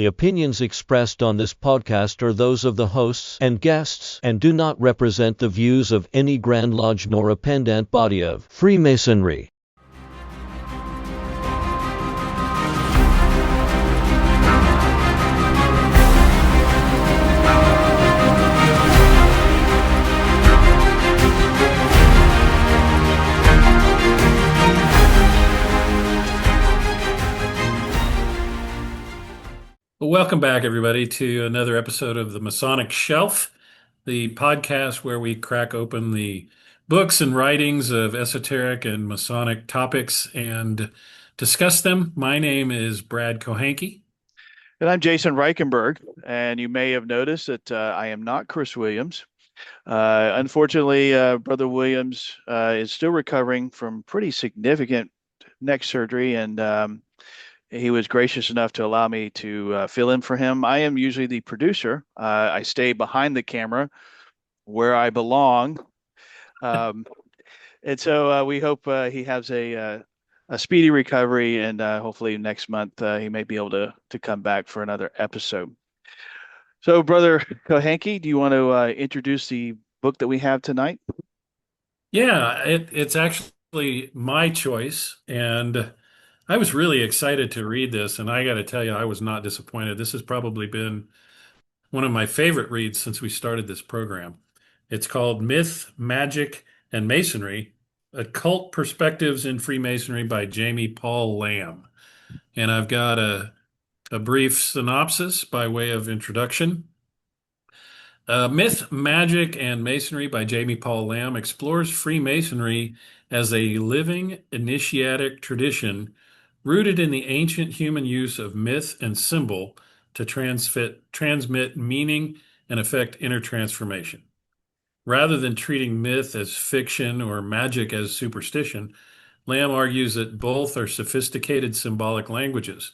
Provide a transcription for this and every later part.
The opinions expressed on this podcast are those of the hosts and guests and do not represent the views of any Grand Lodge nor a pendant body of Freemasonry. Welcome back, everybody, to another episode of the Masonic Shelf, the podcast where we crack open the books and writings of esoteric and Masonic topics and discuss them. My name is Brad Kohanke. And I'm Jason Reichenberg, and you may have noticed that I am not Chris Williams. Unfortunately, Brother Williams is still recovering from pretty significant neck surgery, and he was gracious enough to allow me to fill in for him. I am usually the producer. I stay behind the camera where I belong. And so we hope he has a speedy recovery, and hopefully next month he may be able to come back for another episode. So, Brother Kohanke, do you want to introduce the book that we have tonight? Yeah, it's actually my choice, and I was really excited to read this, and I got to tell you, I was not disappointed. This has probably been one of my favorite reads since we started this program. It's called Myth, Magic, and Masonry, Occult Perspectives in Freemasonry by Jaime Paul Lamb. And I've got a brief synopsis by way of introduction. Myth, Magic, and Masonry by Jaime Paul Lamb explores Freemasonry as a living initiatic tradition rooted in the ancient human use of myth and symbol to transmit meaning and effect inner transformation. Rather than treating myth as fiction or magic as superstition, Lamb argues that both are sophisticated symbolic languages,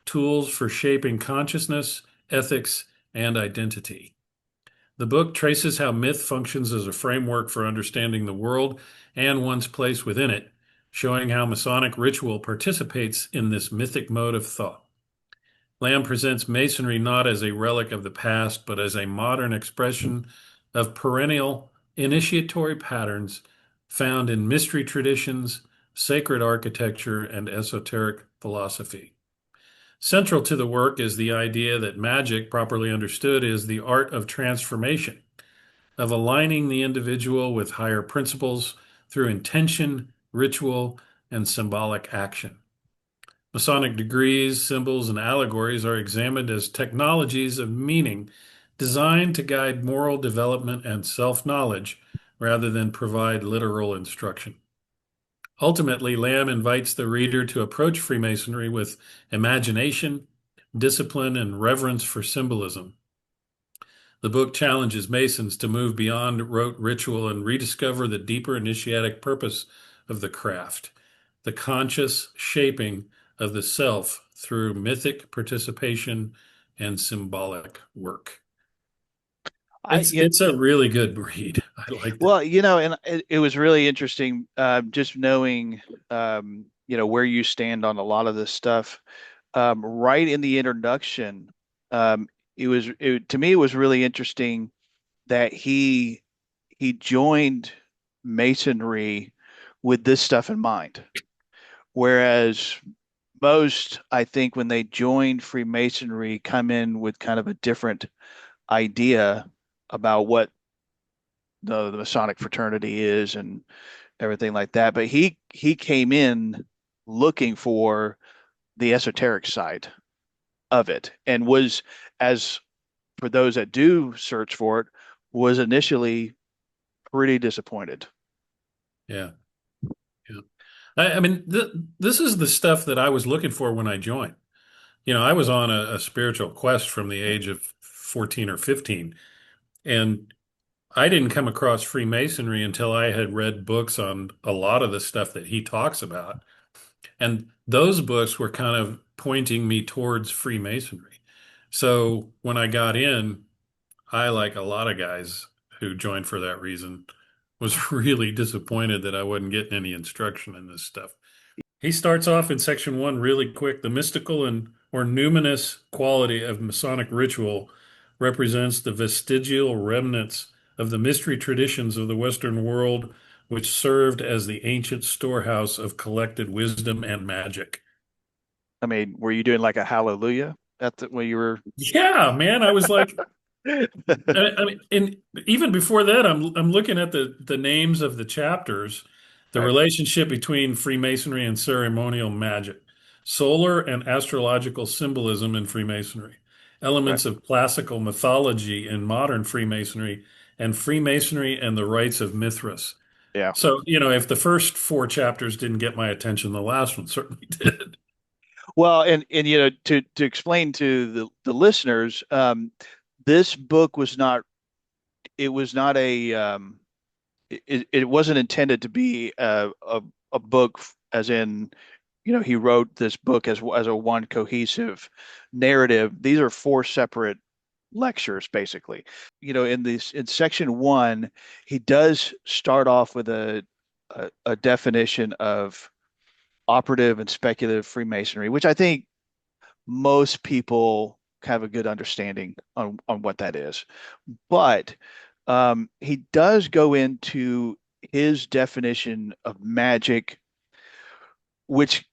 tools for shaping consciousness, ethics, and identity. The book traces how myth functions as a framework for understanding the world and one's place within it, showing how Masonic ritual participates in this mythic mode of thought. Lamb presents Masonry not as a relic of the past, but as a modern expression of perennial initiatory patterns found in mystery traditions, sacred architecture, and esoteric philosophy. Central to the work is the idea that magic, properly understood, is the art of transformation, of aligning the individual with higher principles through intention, ritual, and symbolic action. Masonic degrees, symbols, and allegories are examined as technologies of meaning designed to guide moral development and self-knowledge rather than provide literal instruction. Ultimately, Lamb invites the reader to approach Freemasonry with imagination, discipline, and reverence for symbolism. The book challenges Masons to move beyond rote ritual and rediscover the deeper initiatic purpose of the craft, the conscious shaping of the self through mythic participation and symbolic work. It's a really good read. I like that. Well, and it was really interesting just knowing, where you stand on a lot of this stuff. Right in the introduction, to me, it was really interesting that he joined Masonry with this stuff in mind. Whereas most, I think, when they join Freemasonry, come in with kind of a different idea about what the Masonic fraternity is and everything like that. But he came in looking for the esoteric side of it, and was, as for those that do search for it, was initially pretty disappointed. Yeah. I mean, this is the stuff that I was looking for when I joined. I was on a spiritual quest from the age of 14 or 15, and I didn't come across Freemasonry until I had read books on a lot of the stuff that he talks about. And those books were kind of pointing me towards Freemasonry. So when I got in, I, like a lot of guys who joined for that reason, was really disappointed that I wasn't getting any instruction in this stuff. He starts off in section 1 really quick. The mystical and or numinous quality of Masonic ritual represents the vestigial remnants of the mystery traditions of the Western world, which served as the ancient storehouse of collected wisdom and magic. I mean, were you doing like a hallelujah at the when you were? Yeah, man. I was like, I mean, and even before that, I'm looking at the names of the chapters, the Right, relationship between Freemasonry and ceremonial magic, solar and astrological symbolism in Freemasonry, right. elements of classical mythology in modern Freemasonry, and Freemasonry and the rites of Mithras. Yeah. So, if the first four chapters didn't get my attention, the last one certainly did. Well, and to explain to the listeners, this book was not it was not a it wasn't intended to be a book as in he wrote this book as a one cohesive narrative. These are four separate lectures basically. In section one, he does start off with a definition of operative and speculative Freemasonry, which I think most people have a good understanding on what that is. But he does go into his definition of magic, which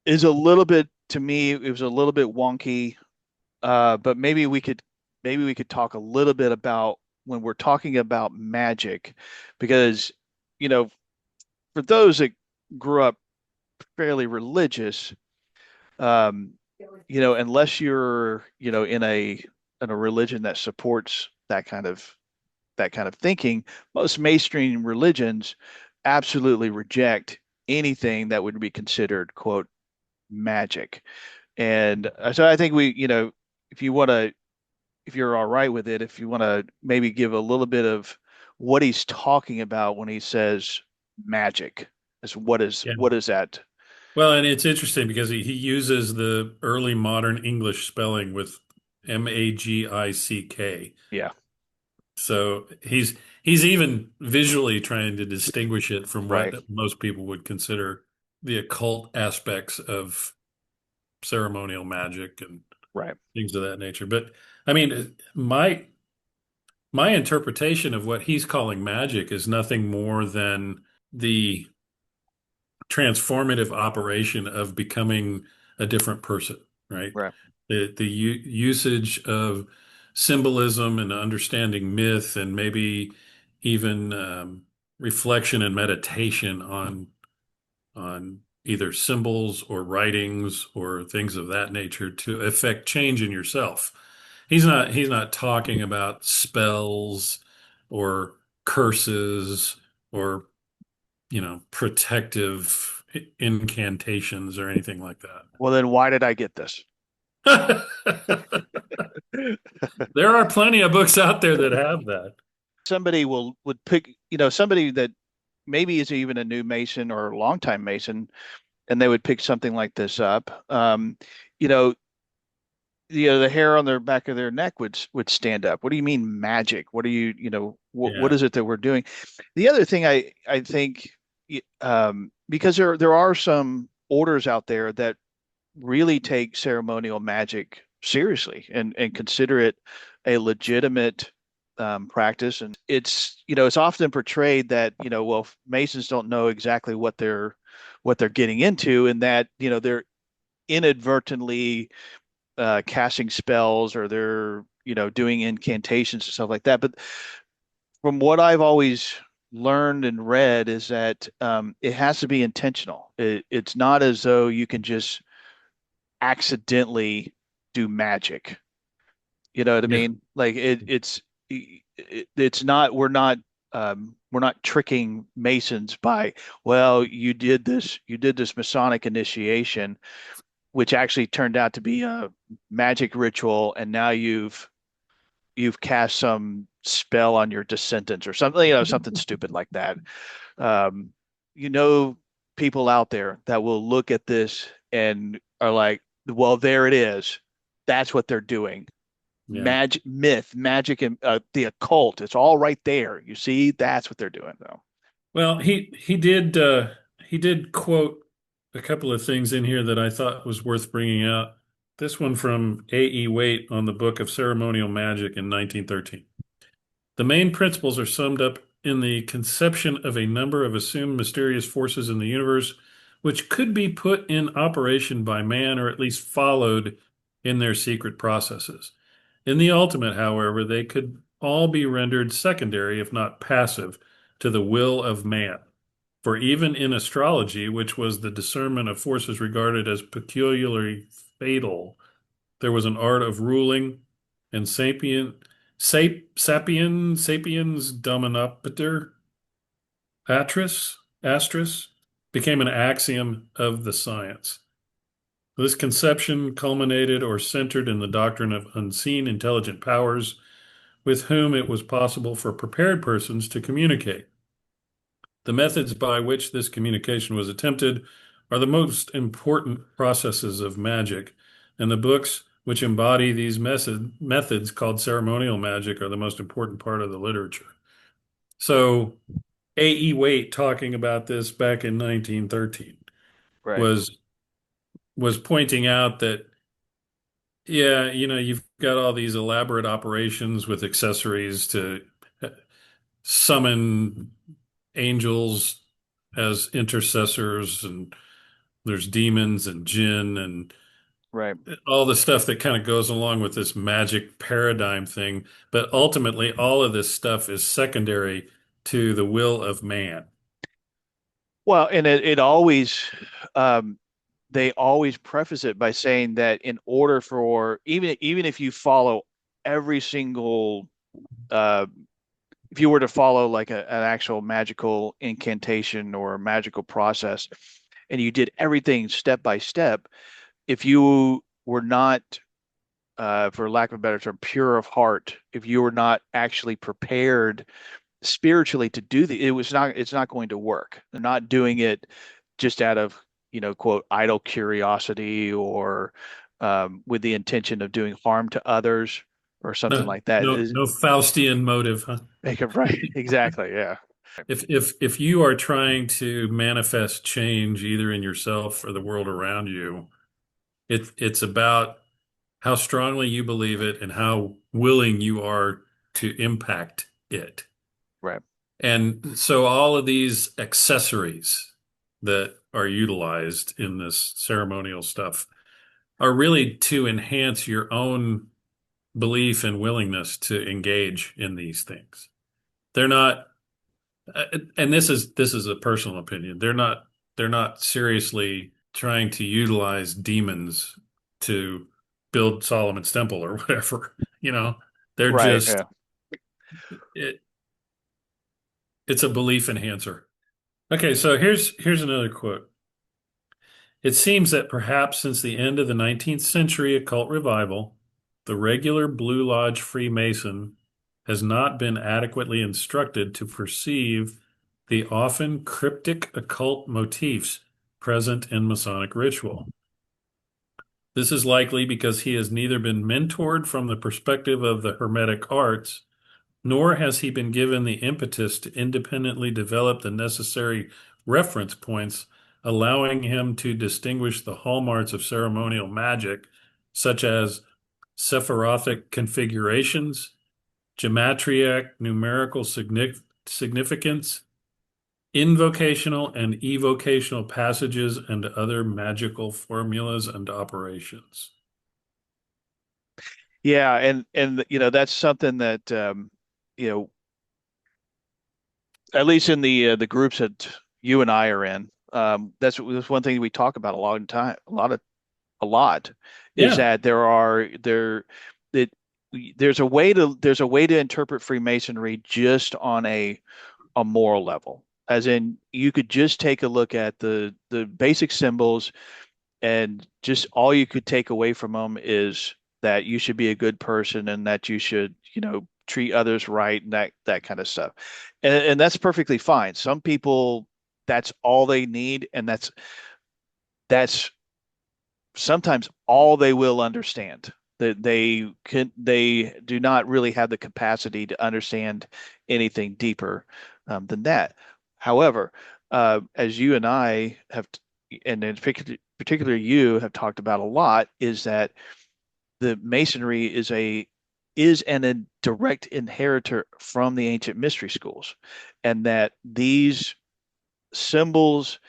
is a little bit, to me, it was a little bit wonky. But maybe we could talk a little bit about when we're talking about magic, because you know, for those that grew up fairly religious, um, unless you're, in a religion that supports that kind of thinking, most mainstream religions absolutely reject anything that would be considered, quote, magic. And so I think if you want to, if you're all right with it, if you want to maybe give a little bit of what he's talking about when he says magic, is Yeah. what is that? Well, and it's interesting because he uses the early modern English spelling with Magick. Yeah, So he's even visually trying to distinguish it from right, what most people would consider the occult aspects of ceremonial magic and right. things of that nature. But I mean, my interpretation of what he's calling magic is nothing more than the transformative operation of becoming a different person, right? Right. The usage of symbolism and understanding myth and maybe even reflection and meditation on either symbols or writings or things of that nature to affect change in yourself. He's not talking about spells or curses or protective incantations or anything like Well, then why did I get this? that. There are plenty of books out there that have that. Somebody would pick, somebody that maybe is even a new Mason or a longtime Mason, and they would pick something like this up. You know, the hair on their back of their neck would stand up. What do you mean magic? What do what Yeah. is it that we're doing? The other thing I think, because there are some orders out there that really take ceremonial magic seriously and consider it a legitimate practice. And it's often portrayed that, well, Masons don't know exactly what they're getting into, and that, they're inadvertently casting spells, or they're, doing incantations and stuff like that. But from what I've always learned and read is that it has to be intentional. It's not as though you can just accidentally do magic. You know what I Yeah. mean? Like it's not, we're not tricking Masons by, well, you did this Masonic initiation, which actually turned out to be a magic ritual, and now you've cast some spell on your descendants or something, something stupid like that. Um, you know, People out there that will look at this and are like, well, there it is. That's what they're doing. Yeah. Magic, and the occult. It's all right there. You see, that's what they're doing, though. Well, he did quote a couple of things in here that I thought was worth bringing out. This one from A.E. Waite on the Book of Ceremonial Magic in 1913. The main principles are summed up in the conception of a number of assumed mysterious forces in the universe, which could be put in operation by man or at least followed in their secret processes. In the ultimate, however, they could all be rendered secondary, if not passive, to the will of man. For even in astrology, which was the discernment of forces regarded as peculiarly fatal, there was an art of ruling, and sapiens dominopter astris became an axiom of the science. This conception culminated or centered in the doctrine of unseen intelligent powers with whom it was possible for prepared persons to communicate. The methods by which this communication was attempted are the most important processes of magic, and the books which embody these methods called ceremonial magic are the most important part of the literature. So A.E. Waite talking about this back in 1913 Right. was pointing out that, yeah, you've got all these elaborate operations with accessories to summon angels as intercessors, and there's demons and jinn and Right. all the stuff that kind of goes along with this magic paradigm thing. But ultimately, all of this stuff is secondary to the will of man. Well, and it always, um, they always preface it by saying that in order for even if you follow every single, uh, if you were to follow like an actual magical incantation or magical process, and you did everything step by step, if you were not, for lack of a better term, pure of heart, if you were not actually prepared spiritually to do it's not going to work. They're not doing it just out of, quote, idle curiosity or with the intention of doing harm to others or something No, like that. no Faustian motive, huh? Make it right. Exactly. Yeah. If you are trying to manifest change either in yourself or the world around you, it's about how strongly you believe it and how willing you are to impact it. Right. And so all of these accessories that are utilized in this ceremonial stuff are really to enhance your own belief and willingness to engage in these things. They're not, and this is a personal opinion. They're not seriously trying to utilize demons to build Solomon's temple or whatever. They're Right. just Yeah. it, it's a belief enhancer. Okay, so here's another quote. It seems that perhaps since the end of the 19th century occult revival, the regular Blue Lodge Freemason has not been adequately instructed to perceive the often cryptic occult motifs present in Masonic ritual. This is likely because he has neither been mentored from the perspective of the Hermetic arts, nor has he been given the impetus to independently develop the necessary reference points, allowing him to distinguish the hallmarks of ceremonial magic, such as Sephirothic configurations, gematria, numerical significance, invocational and evocational passages, and other magical formulas and operations. Yeah. And that's something that, you know, at least in the groups that you and I are in, that's one thing we talk about a long time, a lot, is Yeah. that that there's a way to interpret Freemasonry just on a moral level. As in, you could just take a look at the basic symbols, and just all you could take away from them is that you should be a good person and that you should, treat others right and that kind of stuff. And that's perfectly fine. Some people, that's all they need, and that's sometimes all they will understand. That they do not really have the capacity to understand anything deeper than that. However, as you and I have and in particular you have talked about a lot, is that the Masonry is a direct inheritor from the ancient mystery schools, and that these symbols,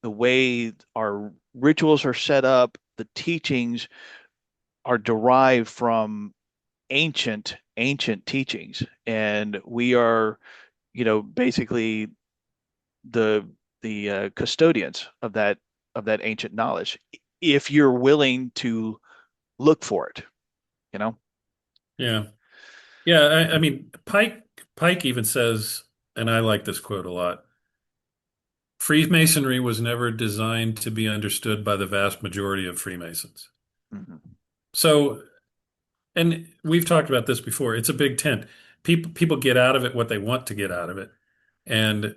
the way our rituals are set up, the teachings are derived from ancient teachings, and we are, basically the custodians of that ancient knowledge, if you're willing to look for it, you know. Yeah. Yeah. I mean, Pike even says, and I like this quote a lot. Freemasonry was never designed to be understood by the vast majority of Freemasons. Mhm. So, and we've talked about this before. It's a big tent. People get out of it what they want to get out of it, and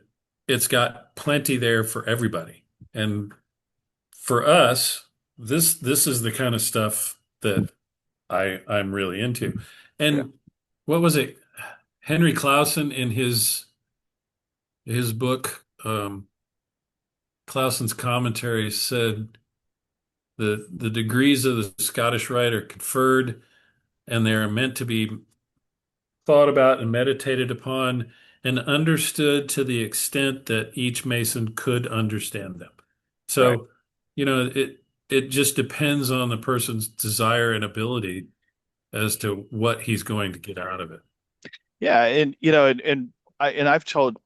it's got plenty there for everybody. And for us, this is the kind of stuff that I'm really into. Yeah. And what was it? Henry Clausen in his book, Clausen's commentary said the degrees of the Scottish Rite are conferred, and they are meant to be thought about and meditated upon and understood to the extent that each Mason could understand them. Right. So, it just depends on the person's desire and ability as to what he's going to get out of it. Yeah, and I've told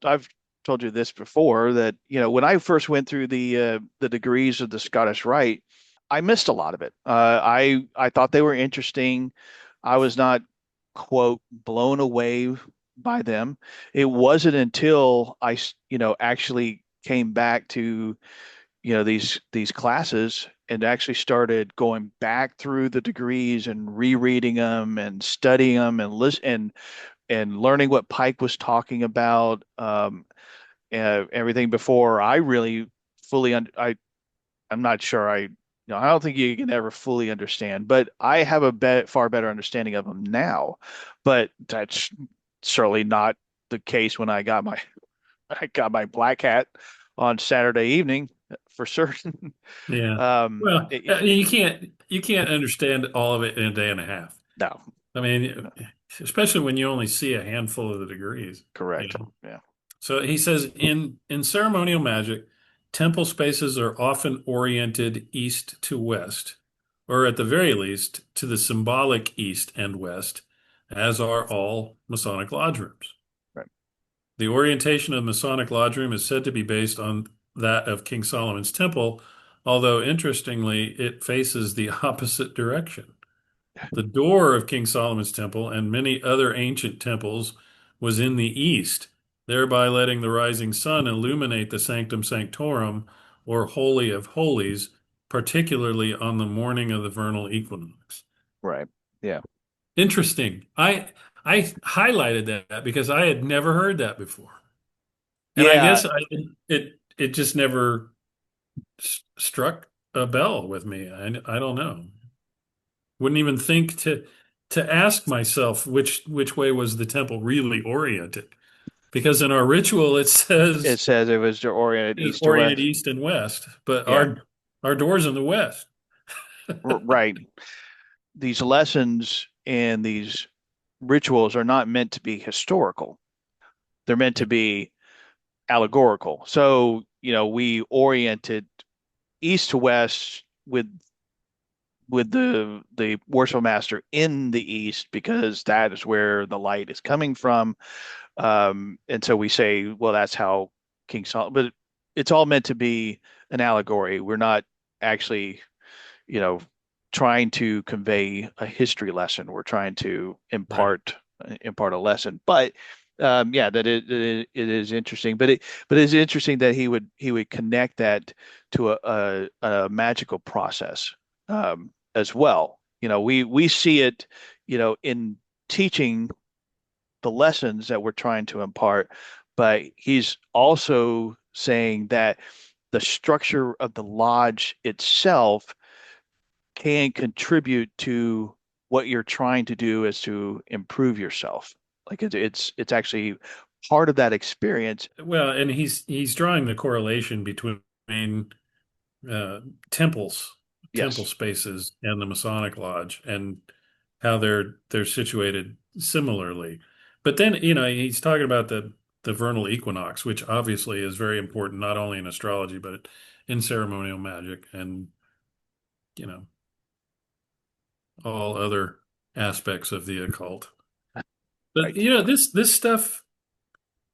you this before, that when I first went through the degrees of the Scottish Rite, I missed a lot of it. I thought they were interesting. I was not, quote, blown away by them. It wasn't until actually came back to these classes and actually started going back through the degrees and rereading them and studying them and listen and learning what Pike was talking about, everything before I really fully I'm not sure I don't think you can ever fully understand, but I have far better understanding of them now. But that's certainly not the case when I got my black hat on Saturday evening, for certain. Yeah. Um, Well, it- you can't understand all of it in a day and a half. no, I mean, no, especially when you only see a handful of the degrees, you correct. know. Yeah, So he says in ceremonial magic, temple spaces are often oriented east to west, or at the very least to the symbolic east and west, as are all Masonic lodge rooms. right, The orientation of Masonic lodge room is said to be based on that of King Solomon's temple, although interestingly, it faces the opposite direction. The door of King Solomon's temple and many other ancient temples was in the east, thereby letting the rising sun illuminate the sanctum sanctorum, or Holy of Holies, particularly on the morning of the vernal equinox. right. Yeah, Interesting. I highlighted that because I had never heard that before. And I yeah. guess it just never struck a bell with me. I don't know. Wouldn't even think to ask myself which way was the temple really oriented, because in our ritual it It says says it was oriented it's east to oriented west. east and west, but Yeah, our door's in the west. right. These lessons and these rituals are not meant to be historical. They're meant to be allegorical. So, we oriented east to west with the worship master in the east, because that is where the light is coming from. And so we say, well, that's how King Solomon, but it's all meant to be an allegory. We're not actually, you know, trying to convey a history lesson. We're trying to Right. impart a lesson. But yeah, that it is interesting. But it's interesting that he would connect that to a magical process, as well. We see it, in teaching the lessons that we're trying to impart, but he's also saying that the structure of the lodge itself can contribute to what you're trying to do, is to improve yourself. Like it's actually part of that experience. Well, and he's drawing the correlation between uh, temples, temple Yes. spaces, and the Masonic Lodge, and how they're situated similarly. But then, he's talking about the vernal equinox, which obviously is very important, not only in astrology, but in ceremonial magic and, you know, all other aspects of the occult. But, Right. this stuff,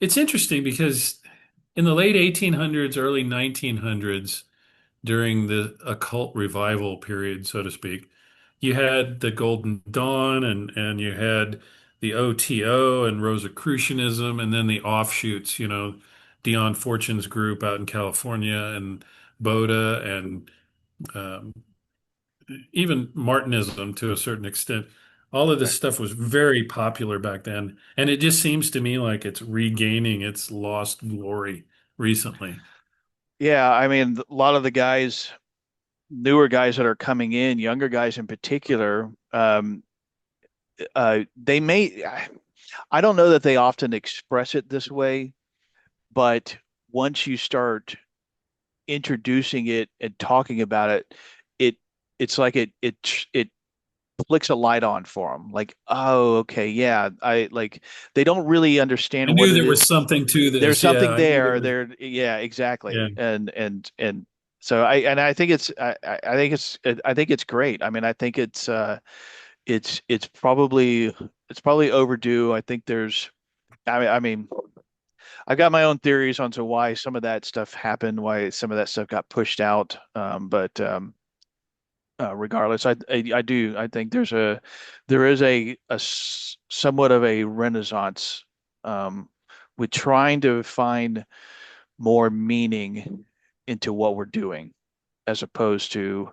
it's interesting because in the late 1800s, early 1900s, during the occult revival period, so to speak, you had the Golden Dawn and you had the OTO and Rosicrucianism, and then the offshoots, Dion Fortune's group out in California, and Boda, and um, even Martinism to a certain extent. All of this Right. stuff was very popular back then, and it just seems to me like it's regaining its lost glory recently. Yeah, I mean, a lot of the guys, newer guys that are coming in, younger guys in particular, they may, I don't know that they often express it this way, but once you start introducing it and talking about it, it it's like it flicks a light on for them. Like, oh, okay, yeah, I like they don't really I understand what knew it there is. was something to There's this. Yeah, something I knew there there. was. There, yeah, Yeah. exactly. And so I think I think it's great. I mean, I think it's probably overdue. I think there's I mean I've got my own theories on to why some of that stuff happened, why some of that stuff got pushed out. But regardless, I think there is somewhat of a renaissance um, with trying to find more meaning into what we're doing, as opposed to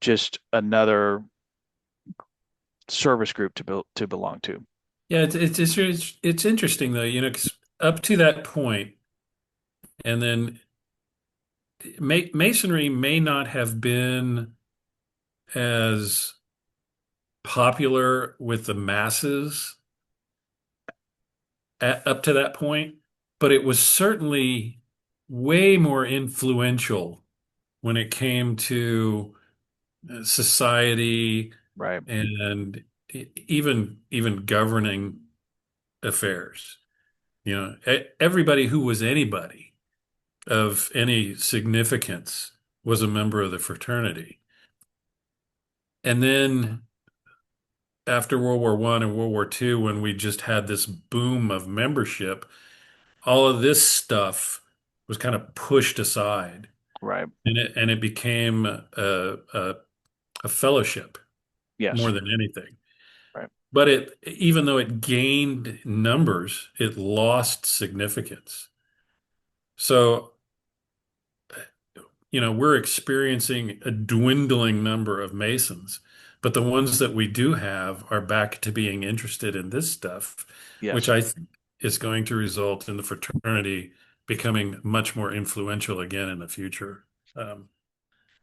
just another service group to belong to. Yeah, it's interesting though, 'cause up to that point, and then Masonry may not have been as popular with the masses up to that point, but it was certainly way more influential when it came to society Right. and even governing affairs. Everybody who was anybody of any significance was a member of the fraternity. And then after World War I and World War II, when we just had this boom of membership, all of this stuff was kind of pushed aside, Right. and it became a fellowship more Yes. than anything. Right. But even though it gained numbers, it lost significance. So we're experiencing a dwindling number of Masons, but the ones that we do have are back to being interested in this stuff, which Yes. I think is going to result in the fraternity becoming much more influential again in the future. Um,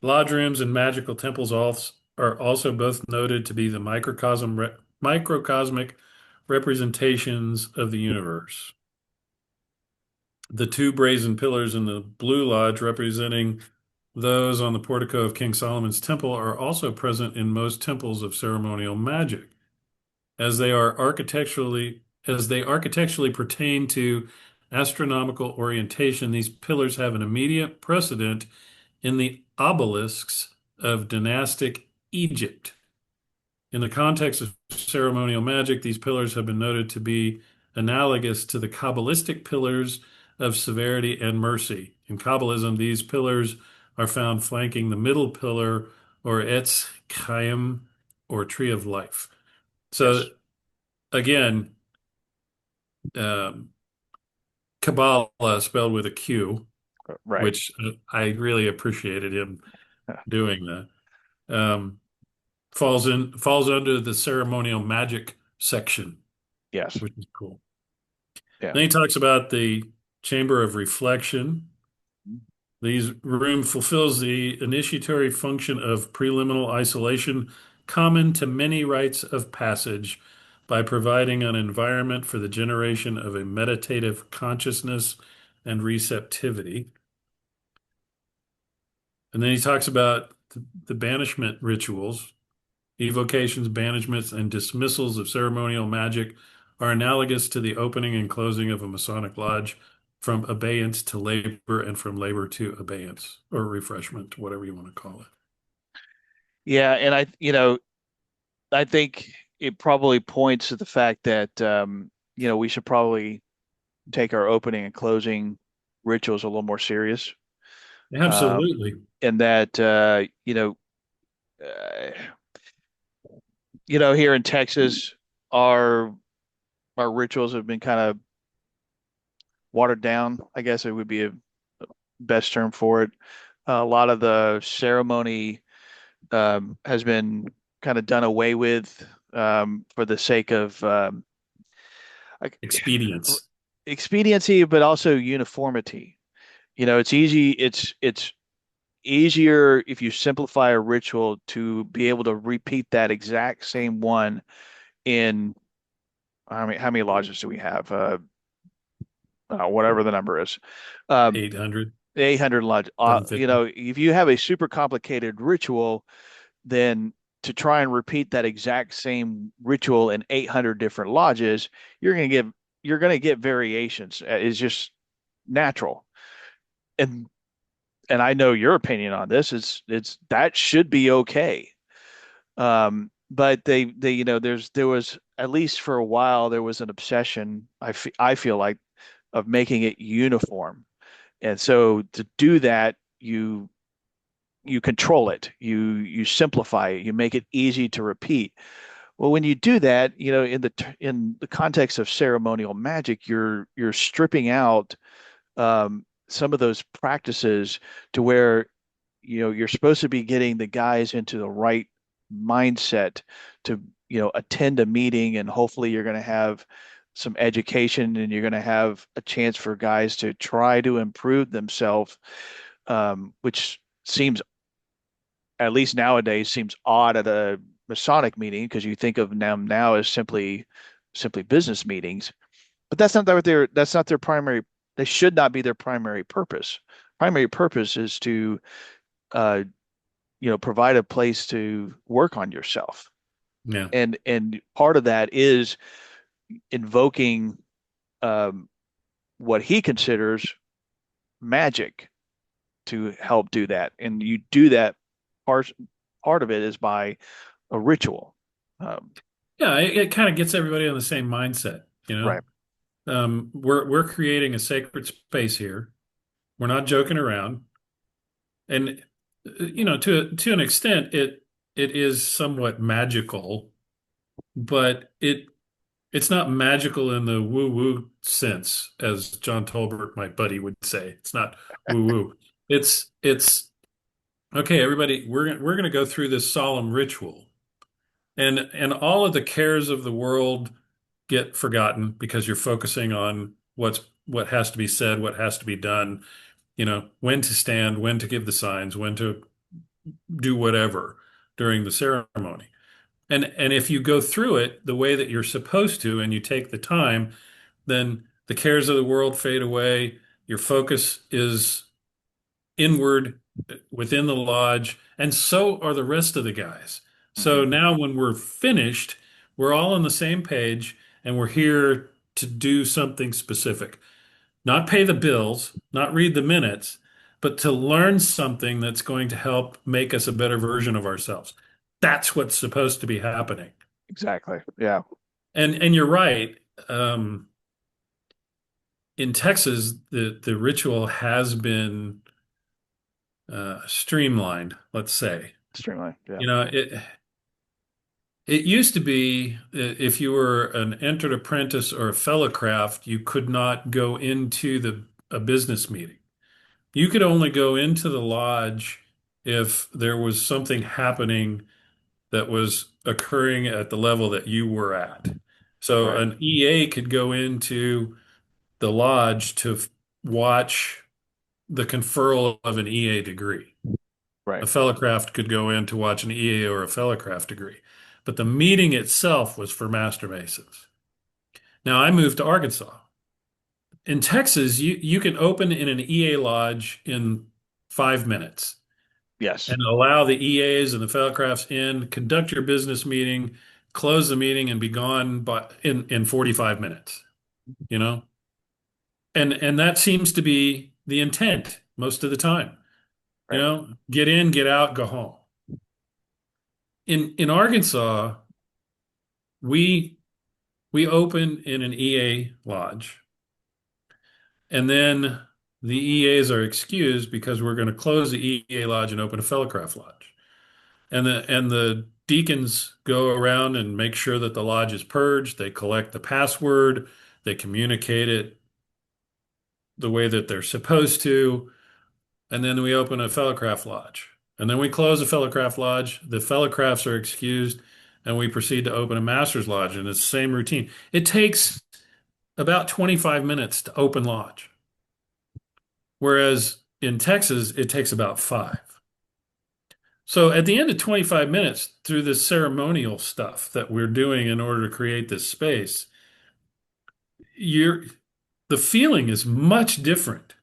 Lodge rooms and magical temples are also both noted to be the microcosmic representations of the universe. The two brazen pillars in the Blue Lodge, representing those on the portico of King Solomon's temple, are also present in most temples of ceremonial magic, as they architecturally pertain to astronomical orientation. These pillars have an immediate precedent in the obelisks of dynastic Egypt. In the context of ceremonial magic, these pillars have been noted to be analogous to the Kabbalistic pillars of severity and mercy. In Kabbalism, these pillars are found flanking the middle pillar, or Etz Chaim, or tree of life. Yes. So again, um, Kabbalah spelled with a Q, Right. which I really appreciated him doing that. Falls under the ceremonial magic section, Yes. which is cool. Yeah. Then he talks about the chamber of reflection. These room fulfills the initiatory function of preliminal isolation common to many rites of passage by providing an environment for the generation of a meditative consciousness and receptivity. And then he talks about the banishment rituals. Evocations, banishments, and dismissals of ceremonial magic are analogous to the opening and closing of a Masonic lodge from abeyance to labor and from labor to abeyance or refreshment, whatever you want to call it. Yeah, and I think it probably points to the fact that we should probably take our opening and closing rituals a little more serious. Absolutely. And that uh, here in Texas, our rituals have been kind of watered down. I guess it would be a best term for it. A lot of the ceremony has been kind of done away with for the sake of Expedience. expediency, but also uniformity. It's easy. It's easier if you simplify a ritual to be able to repeat that exact same one in how many lodges do we have? Whatever the number is. 800, 800 lodges. 750. If you have a super complicated ritual, then to try and repeat that exact same ritual in 800 different lodges, you're going to get variations. It's just natural. And I know your opinion on this. It's that should be okay. But there was, at least for a while, there was an obsession, I feel like, of making it uniform. And so to do that, you control it, you simplify it, you make it easy to repeat. Well, when you do that, in the context of ceremonial magic, you're stripping out some of those practices to where you're supposed to be getting the guys into the right mindset to attend a meeting, and hopefully you're going to have some education and you're going to have a chance for guys to try to improve themselves, which seems, at least nowadays, seems odd at a Masonic meeting because you think of them now as simply business meetings. But that's not their primary. They should not be their primary purpose. Primary purpose is to provide a place to work on yourself. Yeah. And part of that is invoking what he considers magic to help do that. And you do that, part of it is by a ritual. Yeah, it kind of gets everybody on the same mindset, you know. Right. We're creating a sacred space here. We're not joking around. And to an extent it is somewhat magical, but it's not magical in the woo-woo sense, as John Tolbert, my buddy, would say. It's not woo-woo. It's okay, everybody, we're gonna go through this solemn ritual. And all of the cares of the world get forgotten because you're focusing on what has to be said, what has to be done, when to stand, when to give the signs, when to do whatever during the ceremony. And if you go through it the way that you're supposed to and you take the time, then the cares of the world fade away. Your focus is inward within the lodge, and so are the rest of the guys. So Mhm. now when we're finished, we're all on the same page and we're here to do something specific. Not pay the bills, not read the minutes, but to learn something that's going to help make us a better version of ourselves. That's what's supposed to be happening. Exactly. Yeah. And you're right. In Texas, the ritual has been streamlined, let's say. Extremely. Yeah. It used to be if you were an entered apprentice or a fellow craft, you could not go into a business meeting. You could only go into the lodge if there was something happening that was occurring at the level that you were at. So Right. an EA could go into the lodge to watch the conferral of an EA degree. A Right. fellow craft could go in to watch an EA or a fellow craft degree. But the meeting itself was for Master Masons. Now I moved to Arkansas. In Texas, you can open in an EA lodge in 5 minutes. Yes. and allow the EAs and the fellowcrafts in, conduct your business meeting, close the meeting, and be gone in 45 minutes, you know? And that seems to be the intent most of the time. Right. Get in, get out, go home. In Arkansas, we we open in an EA lodge, and then the EAs are excused because we're going to close the EA lodge and open a fellowcraft lodge. And the deacons go around and make sure that the lodge is purged. They collect the password, they communicate it the way that they're supposed to, and then we open a fellowcraft lodge. And then we close a fellowcraft lodge. The fellowcrafts are excused, and we proceed to open a master's lodge. And it's the same routine. It takes about 25 minutes to open lodge, whereas in Texas, it takes about 5. So at the end of 25 minutes, through this ceremonial stuff that we're doing in order to create this space, you're the feeling is much different.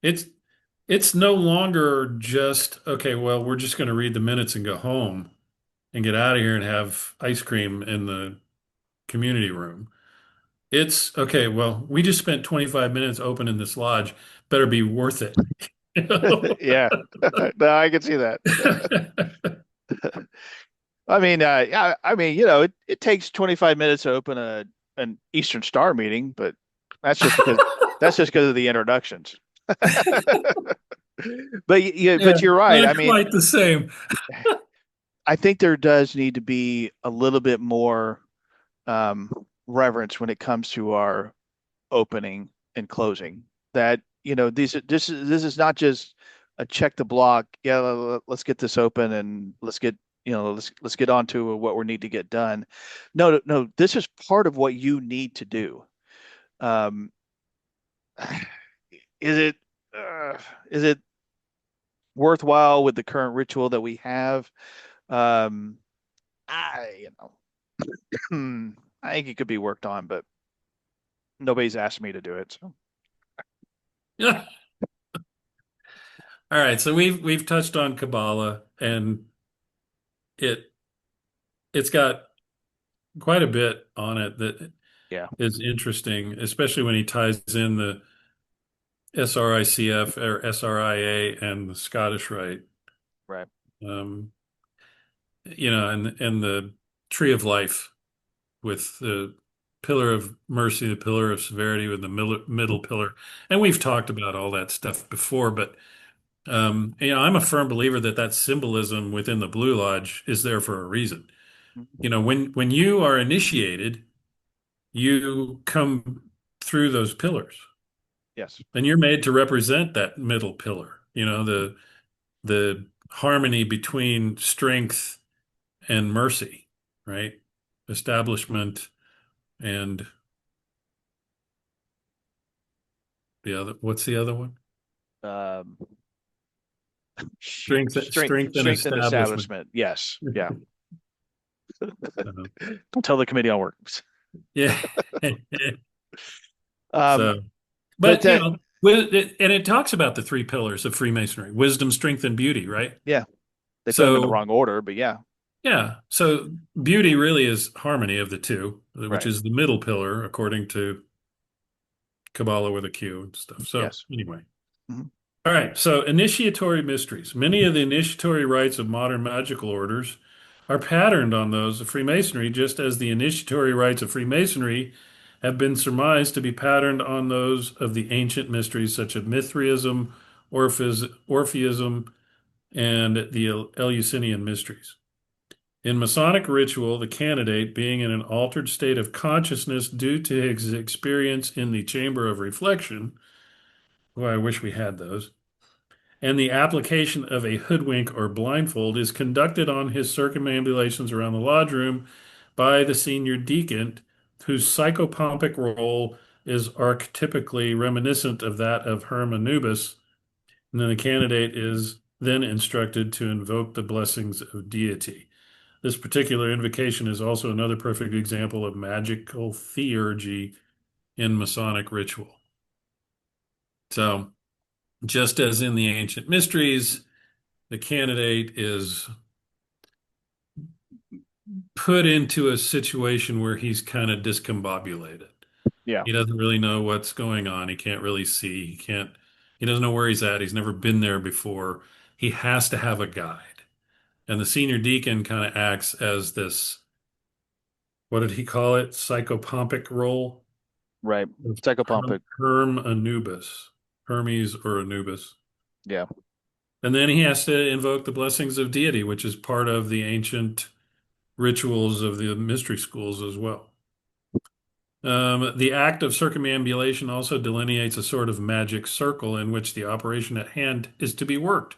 It's it's no longer just, okay, well, we're just going to read the minutes and go home and get out of here and have ice cream in the community room. It's okay, well, we just spent 25 minutes opening this lodge. Better be worth it. Yeah. No, I can see that. I mean, yeah, I mean, it takes 25 minutes to open an Eastern Star meeting, but that's just because of the introductions. Yeah, But you're right. I not mean, quite the same. I think there does need to be a little bit more um, reverence when it comes to our opening and closing. That this is not just a check the block. Yeah, let's get this open and let's get on to what we need to get done. No, no, this is part of what you need to do. Um, is it uh, is it worthwhile with the current ritual that we have? Um, I I think it could be worked on, but nobody's asked me to do it. So Yeah. All right, so we've touched on Kabbalah, and it it's got quite a bit on it that yeah, is interesting, especially when he ties in the SRICF or SRIA and the Scottish Rite. right. Um, and the Tree of Life with the pillar of mercy, the pillar of severity with the middle pillar. And we've talked about all that stuff before, but I'm a firm believer that that symbolism within the Blue Lodge is there for a reason. Mhm. When you are initiated, you come through those pillars, Yes. and you're made to represent that middle pillar. The harmony between strength and mercy, right? Establishment and what's the other one? Um, Strength and strength and establishment. establishment. Yes. Yeah. Uh, Don't tell the committee on works. yeah. Um, So, but but and it talks about the 3 pillars of Freemasonry: wisdom, strength, and beauty, right? yeah, they put them in the So, wrong order, but yeah, yeah. So beauty really is harmony of the two, which right. is the middle pillar according to Kabbalah with a Q and stuff. So Yes. anyway. Mhm. All right, so initiatory mysteries. Many of the initiatory rites of modern magical orders are patterned on those of Freemasonry, just as the initiatory rites of Freemasonry have been surmised to be patterned on those of the ancient mysteries such as Mithraism, Orpheism, and the Eleusinian mysteries. In Masonic ritual, the candidate, being in an altered state of consciousness due to his experience in the chamber of reflection, well, I wish we had those, and the application of a hoodwink or blindfold is conducted on his circumambulations around the lodge room by the senior deacon, whose psychopompic role is archetypically reminiscent of that of Hermanubis. And then the candidate is then instructed to invoke the blessings of deity. This particular invocation is also another perfect example of magical theurgy in Masonic ritual. So, just as in the ancient mysteries, the candidate is put into a situation where he's kind of discombobulated. Yeah. He doesn't really know what's going on. He can't really see. He doesn't know where he's at. He's never been there before. He has to have a guide. And the senior deacon kind of acts as this, what did he call it? Psychopompic role Right. of Psychopompic. Anubis, Hermes or Anubis. Yeah. And then he has to invoke the blessings of deity, which is part of the ancient rituals of the mystery schools as well. The act of circumambulation also delineates a sort of magic circle in which the operation at hand is to be worked.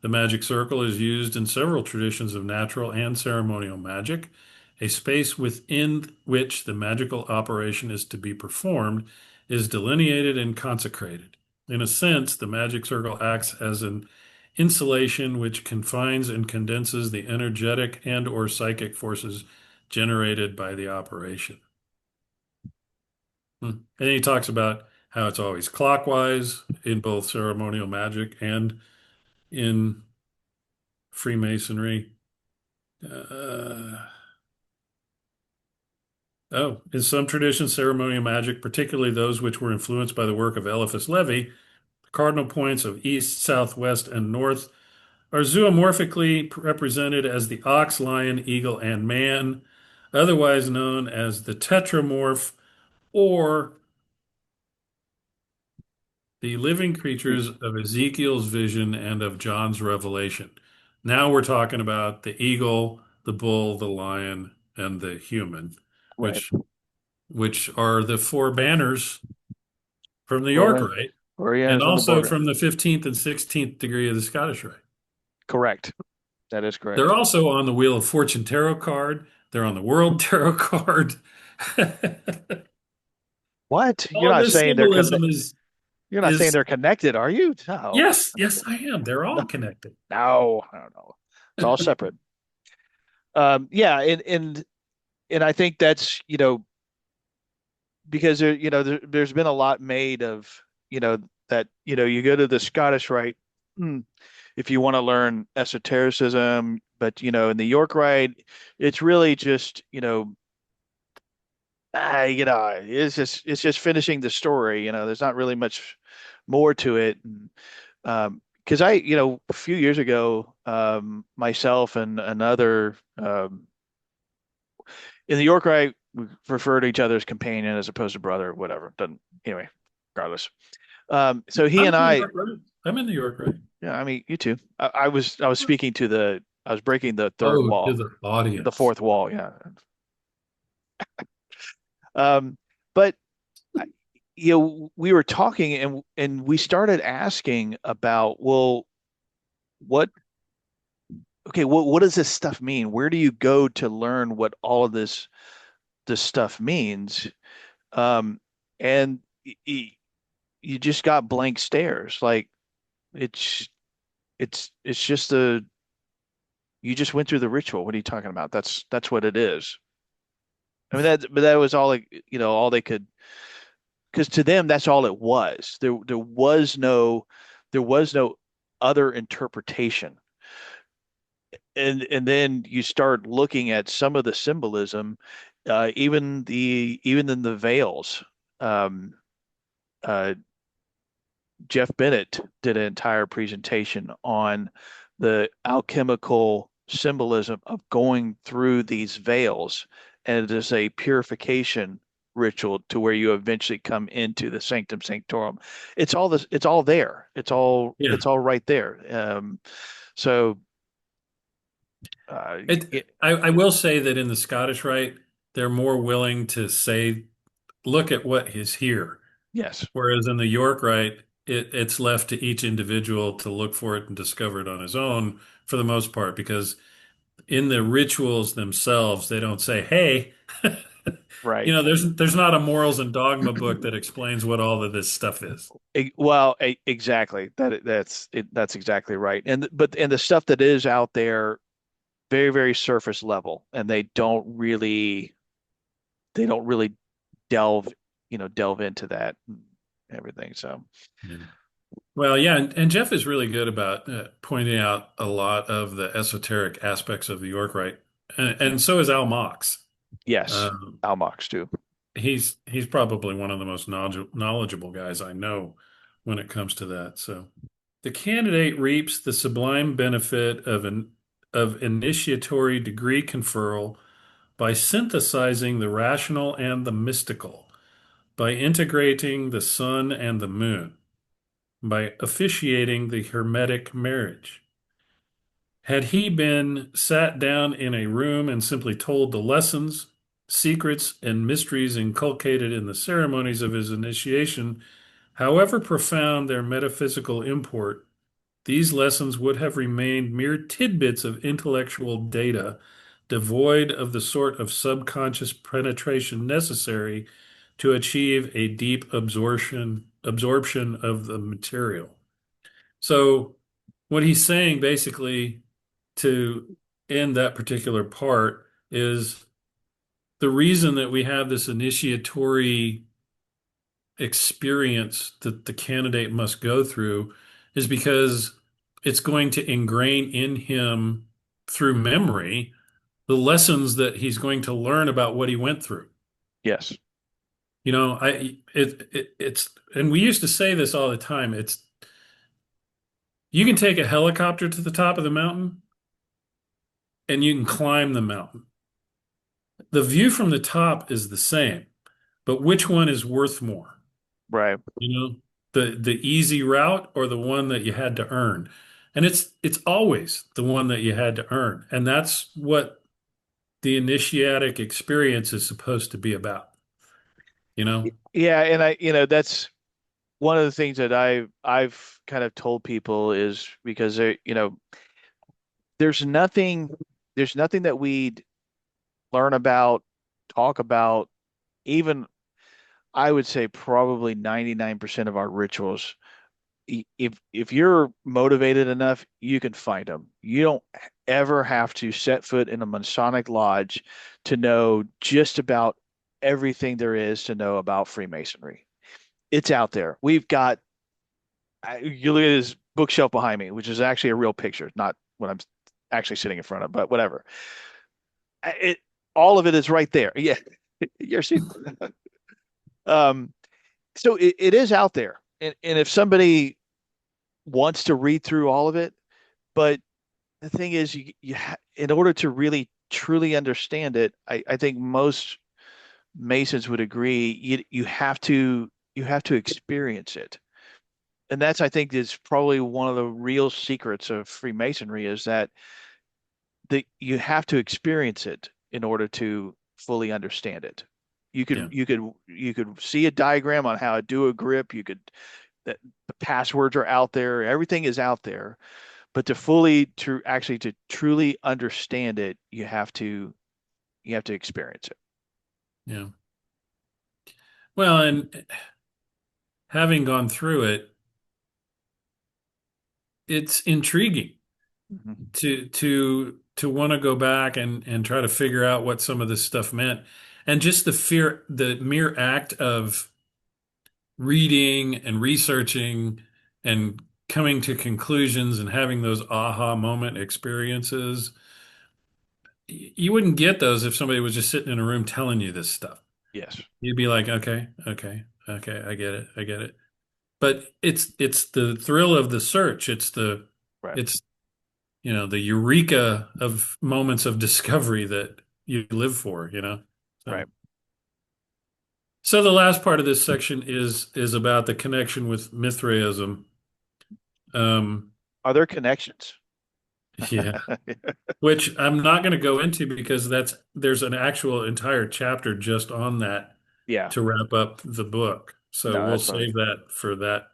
The magic circle is used in several traditions of natural and ceremonial magic. A space within which the magical operation is to be performed is delineated and consecrated. In a sense, the magic circle acts as an insulation which confines and condenses the energetic and or psychic forces generated by the operation. And he talks about how it's always clockwise in both ceremonial magic and in Freemasonry. In some traditions, ceremonial magic, particularly those which were influenced by the work of Eliphas Levi, the cardinal points of east, south, west, and north are zoomorphically represented as the ox, lion, eagle, and man, otherwise known as the tetramorph or the living creatures of Ezekiel's vision and of John's revelation. Now we're talking about the eagle, the bull, the lion, and the human, Right. which are the four banners from the Or York man. Rite, Or yeah, and it's on the also border. from the 15th and 16th degree of the Scottish Rite. Correct. That is They're correct. also on the Wheel of Fortune tarot card. They're on the World Tarot card. What? All of this symbolism You're not saying is they're connected, are you? No. yes, yes, I am. They're all No. connected. No. I don't know. It's all separate. Yeah, and I think that's, because there's been a lot made of, that, you go to the Scottish Rite, if you want to learn esotericism, but in the York Rite, it's really just, it's just finishing the story. There's not really much more to it. Because a few years ago, myself and another in the York Rite, we refer to each other as companion as opposed to brother, whatever. Doesn't anyway, regardless. So he I'm and in the I, York Rite. I'm in the York Rite. yeah, I mean, you too. I was speaking I was breaking the third Oh, to wall, the the audience. fourth wall, yeah. But we were talking and we started asking about, well, what, okay, what does this stuff mean? Where do you go to learn what all of this stuff means? And you just got blank stares. Like it's it's just you just went through the ritual. What are you talking about? That's what it is. I mean but that was all all they could, because to them that's all it was. There was no other interpretation. And then you start looking at some of the symbolism, even in the veils. Um, uh, Jeff Bennett did an entire presentation on the alchemical symbolism of going through these veils, and it is a purification ritual to where you eventually come into the sanctum sanctorum. It's all this. It's all there. It's all. Yeah. It's all right there. So I will say that in the Scottish Rite, they're more willing to say, look at what is here. yes, Whereas in the York Rite, it's left to each individual to look for it and discover it on his own for the most part, because in the rituals themselves, they don't say, hey, right. there's not a morals and dogma book that explains what all of this stuff is. Well, exactly. That's exactly right. And the stuff that is out there, very, very surface level, and they don't really delve into that and everything. So, Yeah. Well, yeah, and Jeff is really good about pointing out a lot of the esoteric aspects of the York Rite, and so is Al Mox. Yes, Um, Almox too. he's probably one of the most knowledgeable guys I know when it comes to that. So the candidate reaps the sublime benefit of initiatory degree conferral by synthesizing the rational and the mystical, by integrating the sun and the moon, by officiating the hermetic marriage. Had he been sat down in a room and simply told the lessons, secrets, and mysteries inculcated in the ceremonies of his initiation, however profound their metaphysical import, these lessons would have remained mere tidbits of intellectual data, devoid of the sort of subconscious penetration necessary to achieve a deep absorption of the material. So, what he's saying basically to end that particular part is the reason that we have this initiatory experience that the candidate must go through is because it's going to ingrain in him through memory the lessons that he's going to learn about what he went through. Yes. You know, it's and we used to say this all the time. It's you can take a helicopter to the top of the mountain and you can climb the mountain. The view from the top is the same, but which one is worth more? Right. You know, the easy route or the one that you had to earn? And it's always the one that you had to earn. And that's what the initiatic experience is supposed to be about, you know? Yeah, and that's one of the things that I've kind of told people is because there's nothing there's nothing that we learn about, talk about, even I would say probably 99% of our rituals. If you're motivated enough, you can find them. You don't ever have to set foot in a Masonic lodge to know just about everything there is to know about Freemasonry. It's out there. We've got you look at this bookshelf behind me, which is actually a real picture, not what I'm actually sitting in front of, but whatever. It all of it is right there. Yeah, you're seeing. Um, so it is out there, and if somebody wants to read through all of it, but the thing is, in order to really truly understand it, I think most Masons would agree, you have to experience it. And that's, I think, is probably one of the real secrets of Freemasonry is that you have to experience it in order to fully understand it. You could Yeah. you could you could see a diagram on how to do a grip. You could the passwords are out there. Everything is out there. But to truly understand it, you have to experience it. Yeah. Well, and having gone through it, it's intriguing Mhm. to want to go back and try to figure out what some of this stuff meant. And just the mere act of reading and researching and coming to conclusions and having those aha moment experiences, you wouldn't get those if somebody was just sitting in a room telling you this stuff. Yes. You'd be like, okay, okay, okay, I get it, I get it. But it's the thrill of the search. Right. It's the eureka of moments of discovery that you live for, you know. Right. So the last part of this section is about the connection with Mithraism. Um, Are there connections? yeah, which I'm not going to go into because there's an actual entire chapter just on that Yeah. to wrap up the book. So No, we'll that's fine. save that for that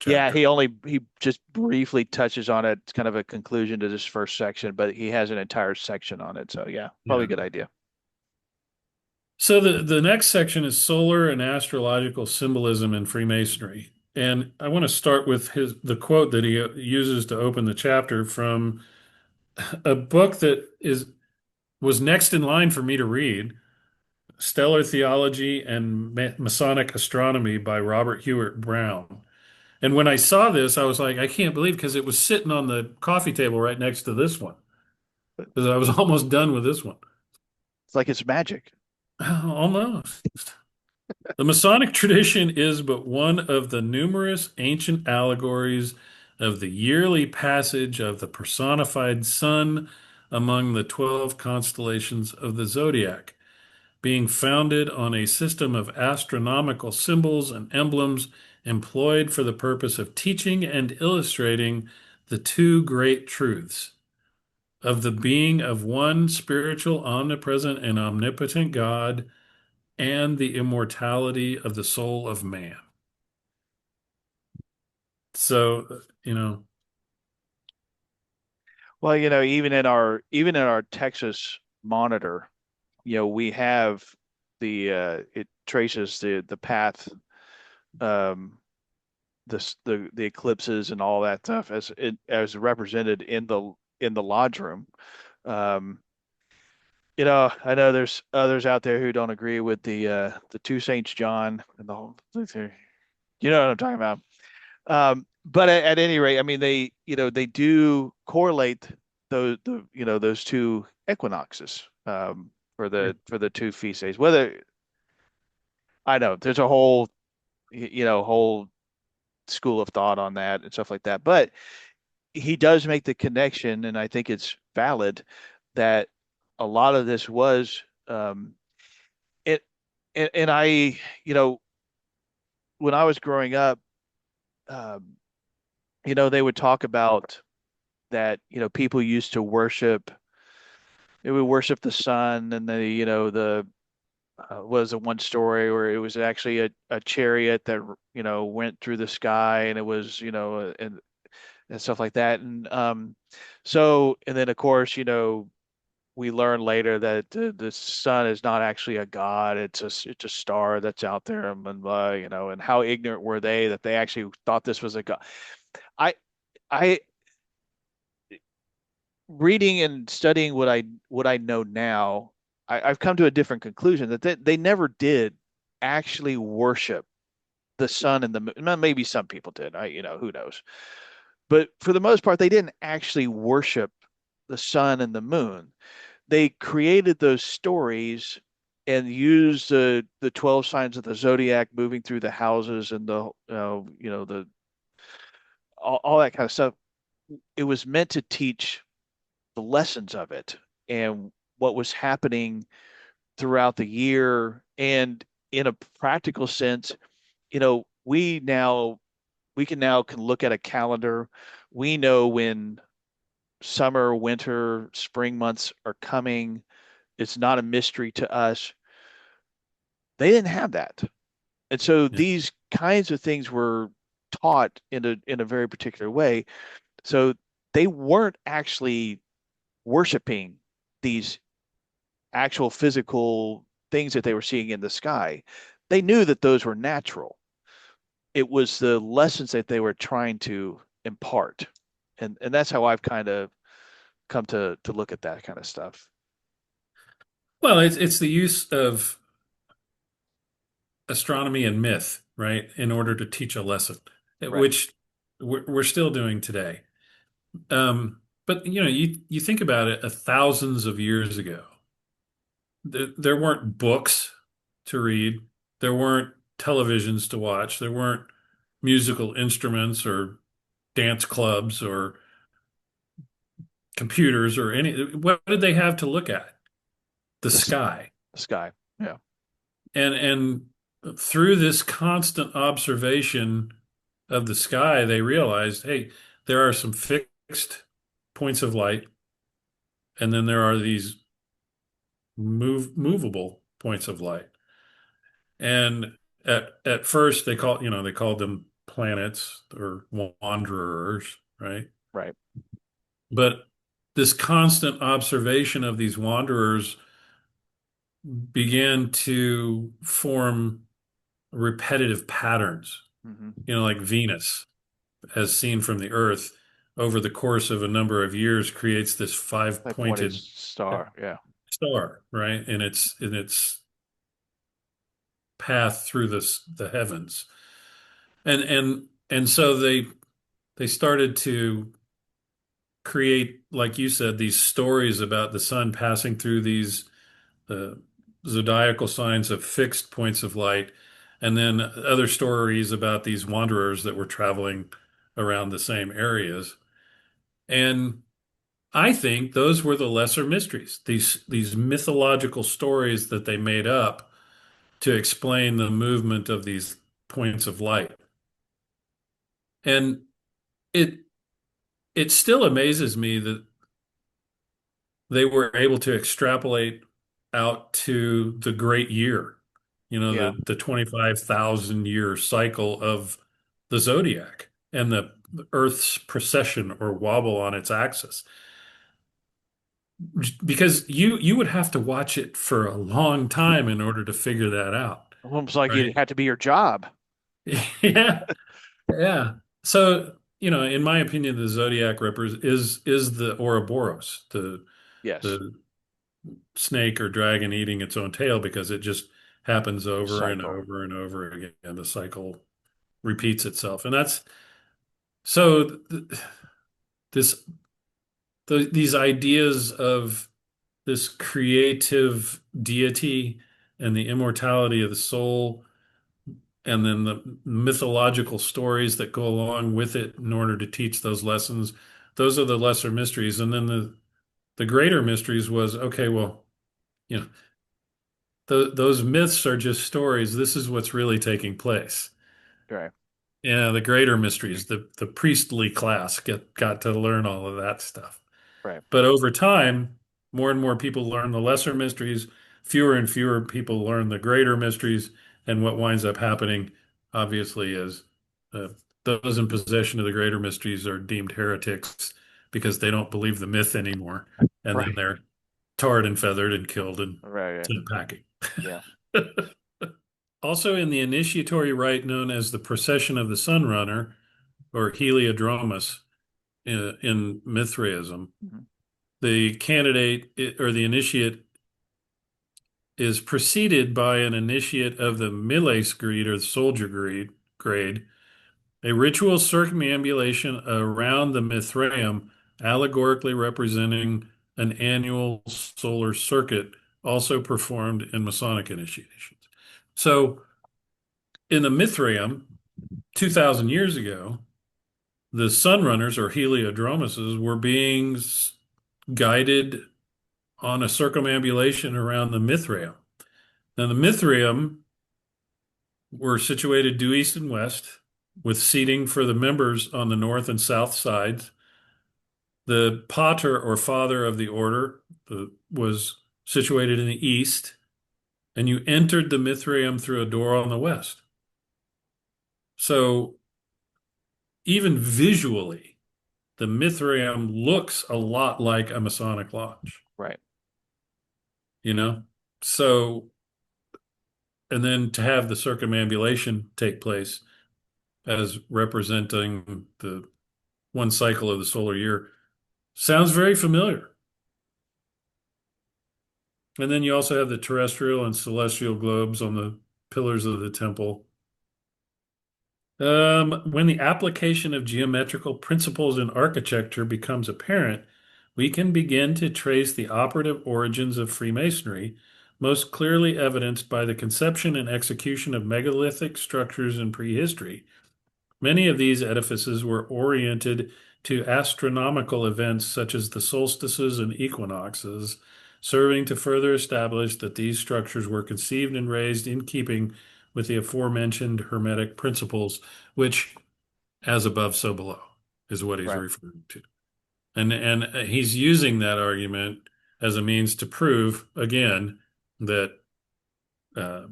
Yeah, chapter. he just briefly touches on it. It's kind of a conclusion to this first section, but he has an entire section on it. So yeah, probably a Yeah. good idea. So the next section is solar and astrological symbolism in Freemasonry. And I want to start with the quote that he uses to open the chapter from a book that was next in line for me to read, Stellar Theology and Masonic Astronomy by Robert Hewitt Brown. And when I saw this, I was like, I can't believe because it was sitting on the coffee table right next to this one because I was almost done with this one. It's like it's magic. Almost. The Masonic tradition is but one of the numerous ancient allegories of the yearly passage of the personified sun among the 12 constellations of the zodiac, being founded on a system of astronomical symbols and emblems employed for the purpose of teaching and illustrating the two great truths of the being of one spiritual, omnipresent, and omnipotent God, and the immortality of the soul of man. So, Well, even in our Texas monitor, we have it traces the path, um, the eclipses and all that stuff as represented in the lodge room. Um, I know there's others out there who don't agree with the two Saints John and the whole. You know what I'm talking about. But at any rate, I mean, they do correlate those two equinoxes, for the two feast days. Whether I know there's a whole school of thought on that and stuff like that, but he does make the connection, and I think it's valid that a lot of this was it, and I, when I was growing up, um, they would talk about that, people used to worship, they would worship the sun, and the was a one story where it was actually a chariot that, went through the sky, and it was, and stuff like that. And then of course, we learn later that the sun is not actually a god. It's a star that's out there, and blah, and how ignorant were they that they actually thought this was a god. I, I reading and studying what I know now, I've come to a different conclusion that they never did actually worship the sun and the moon. Well, maybe some people did. Who knows? But for the most part, they didn't actually worship the sun and the moon. They created those stories and used the 12 signs of the zodiac moving through the houses and the all that kind of stuff. It was meant to teach the lessons of it and what was happening throughout the year. And in a practical sense, we can look at a calendar. We know when summer, winter, spring months are coming. It's not a mystery to us. They didn't have that. And so yeah. these kinds of things were taught in a very particular way. So they weren't actually worshiping these actual physical things that they were seeing in the sky. They knew that those were natural. It was the lessons that they were trying to impart. And that's how I've kind of come to look at that kind of stuff. Well, it's the use of astronomy and myth, right, in order to teach a lesson, Right. which we're still doing today. But you think about it, thousands of years ago, there weren't books to read, there weren't televisions to watch, there weren't musical instruments or dance clubs or computers or any. What did they have to look at? The The, sky. the sky. Yeah. And through this constant observation of the sky, they realized, hey, there are some fixed points of light, and then there are these movable points of light. And at first they called them planets or wanderers, right? Right. But this constant observation of these wanderers began to form repetitive patterns, Hmm. like Venus, as seen from the Earth, over the course of a number of years, creates this Like pointed five-pointed star. Yeah. star, right? In its path through the heavens. And And so they started to create, like you said, these stories about the sun passing through these uh, zodiacal signs of fixed points of light, and then other stories about these wanderers that were traveling around the same areas. And I think those were the lesser mysteries, these mythological stories that they made up to explain the movement of these points of light. And it it still amazes me that they were able to extrapolate out to the great year, Yeah. the 25,000 year cycle of the zodiac and the Earth's precession or wobble on its axis. Because you would have to watch it for a long time in order to figure that out, Almost like right? it had to be your job. Yeah, yeah. So, in my opinion, the zodiac is the Ouroboros, Yes. the snake or dragon eating its own tail because it just happens The over and cycle. over and over again. The cycle repeats itself. And that's so this these ideas of this creative deity and the immortality of the soul and then the mythological stories that go along with it in order to teach those lessons. Those are the lesser mysteries. And then the greater mysteries was, okay, well, you know, those myths are just stories. This is what's really taking place. Right. Yeah, the greater mysteries, the priestly class got to learn all of that stuff. Right. But over time, more and more people learn the lesser mysteries, fewer and fewer people learn the greater mysteries, and what winds up happening, obviously, is uh, those in possession of the greater mysteries are deemed heretics because they don't believe the myth anymore, and then Right. they're tarred and feathered and killed and Right. sent packing. Yeah. Also, in the initiatory rite known as the procession of the Sunrunner, or Heliodromus in Mithraism, Mhm. the candidate or the initiate is preceded by an initiate of the Miles grade or the soldier grade, a ritual circumambulation around the Mithraeum, allegorically representing an annual solar circuit, also performed in Masonic initiations. So, in the Mithraeum, 2,000 years ago, the Sunrunners or Heliodromuses were being guided on a circumambulation around the Mithraeum. Now, the Mithraeum were situated due east and west, with seating for the members on the north and south sides. The pater or father of the order was situated in the east, and you entered the Mithraeum through a door on the west. So, even visually, the Mithraeum looks a lot like a Masonic lodge, Right. you know? So, and then to have the circumambulation take place as representing the one cycle of the solar year sounds very familiar. And then you also have the terrestrial and celestial globes on the pillars of the temple. When the application of geometrical principles in architecture becomes apparent, we can begin to trace the operative origins of Freemasonry, most clearly evidenced by the conception and execution of megalithic structures in prehistory. Many of these edifices were oriented to astronomical events such as the solstices and equinoxes, serving to further establish that these structures were conceived and raised in keeping with the aforementioned Hermetic principles, which, as above, so below, is what he's Right. referring to. And he's using that argument as a means to prove, again, that uh,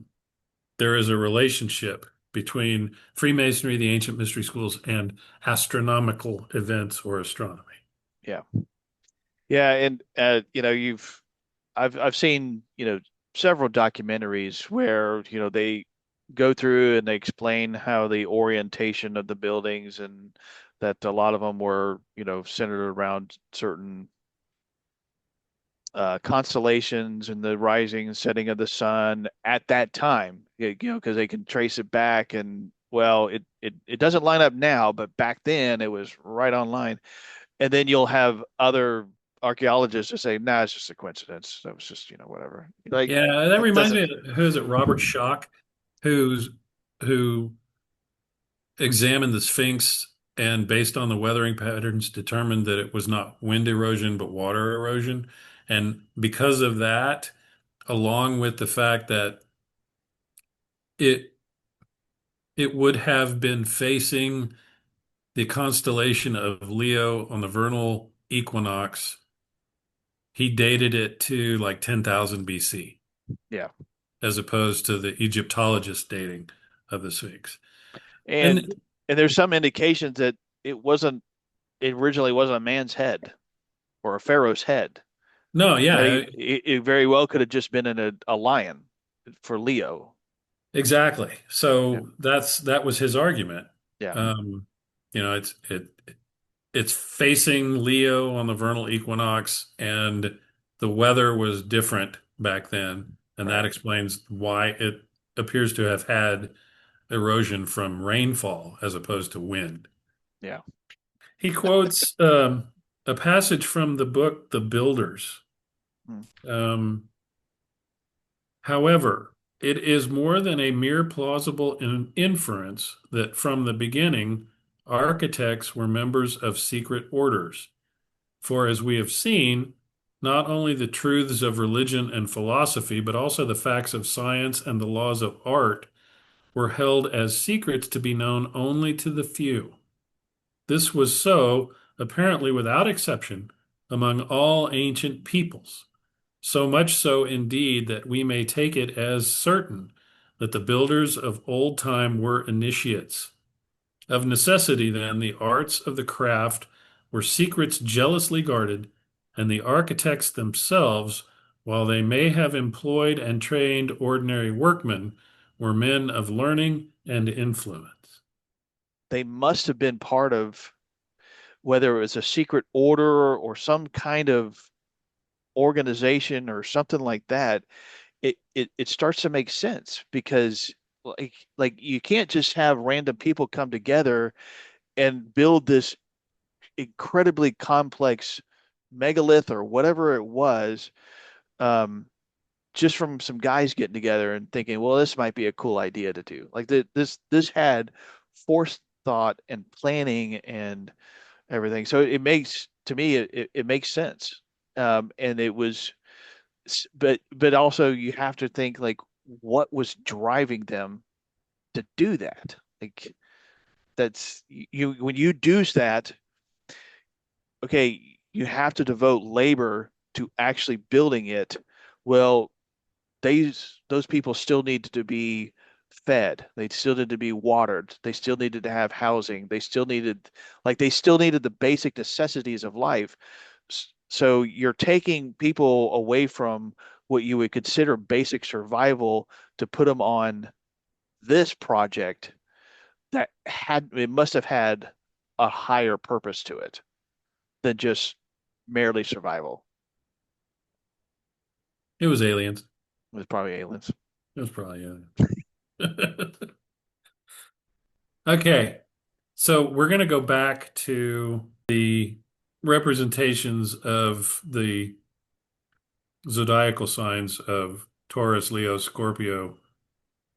there is a relationship between Freemasonry, the ancient mystery schools, and astronomical events or astronomy. Yeah. Yeah. And I've seen, several documentaries where, they go through and they explain how the orientation of the buildings and that a lot of them were, centered around certain constellations and the rising and setting of the sun at that time, because they can trace it back and well, it doesn't line up now, but back then it was right on line. And then you'll have other archaeologists to say, nah, it's just a coincidence. That was just, whatever. Like Yeah, that that reminds doesn't. me of, who is it, Robert Schoch, who's who examined the Sphinx and based on the weathering patterns determined that it was not wind erosion but water erosion. And because of that, along with the fact that it it would have been facing the constellation of Leo on the vernal equinox, he dated it to like 10,000 BC, Yeah. as opposed to the Egyptologist dating of the Sphinx. And And and there's some indications that it originally wasn't a man's head or a pharaoh's head. no, That yeah, it very well could have just been in a lion for Leo. exactly. Yeah. So that was his argument. Yeah. Um, it's facing Leo on the vernal equinox, and the weather was different back then, and that Right. explains why it appears to have had erosion from rainfall as opposed to wind. Yeah. He quotes a passage from the book The Builders. Hmm. Um, However, it is more than a mere plausible inference that from the beginning, architects were members of secret orders. For as we have seen, not only the truths of religion and philosophy, but also the facts of science and the laws of art were held as secrets to be known only to the few. This was so, apparently without exception, among all ancient peoples. So much so, indeed, that we may take it as certain that the builders of old time were initiates. Of necessity, then, the arts of the craft were secrets jealously guarded, and the architects themselves, while they may have employed and trained ordinary workmen, were men of learning and influence. They must have been part of whether it was a secret order or some kind of organization or something like that. It starts to make sense because like you can't just have random people come together and build this incredibly complex megalith or whatever it was, um, just from some guys getting together and thinking, well, this might be a cool idea to do. Like this had forethought and planning and everything. So it makes to me it makes sense. And it was, but also you have to think like what was driving them to do that. Like that's you when you do that, okay, you have to devote labor to actually building it. Well, those people still needed to be fed. They still needed to be watered. They still needed to have housing. They still needed the basic necessities of life. So you're taking people away from what you would consider basic survival to put them on this project that had it must have had a higher purpose to it than just merely survival. It was aliens. It was probably aliens. It was probably aliens. Okay, so we're going to go back to the representations of the zodiacal signs of Taurus, Leo, Scorpio,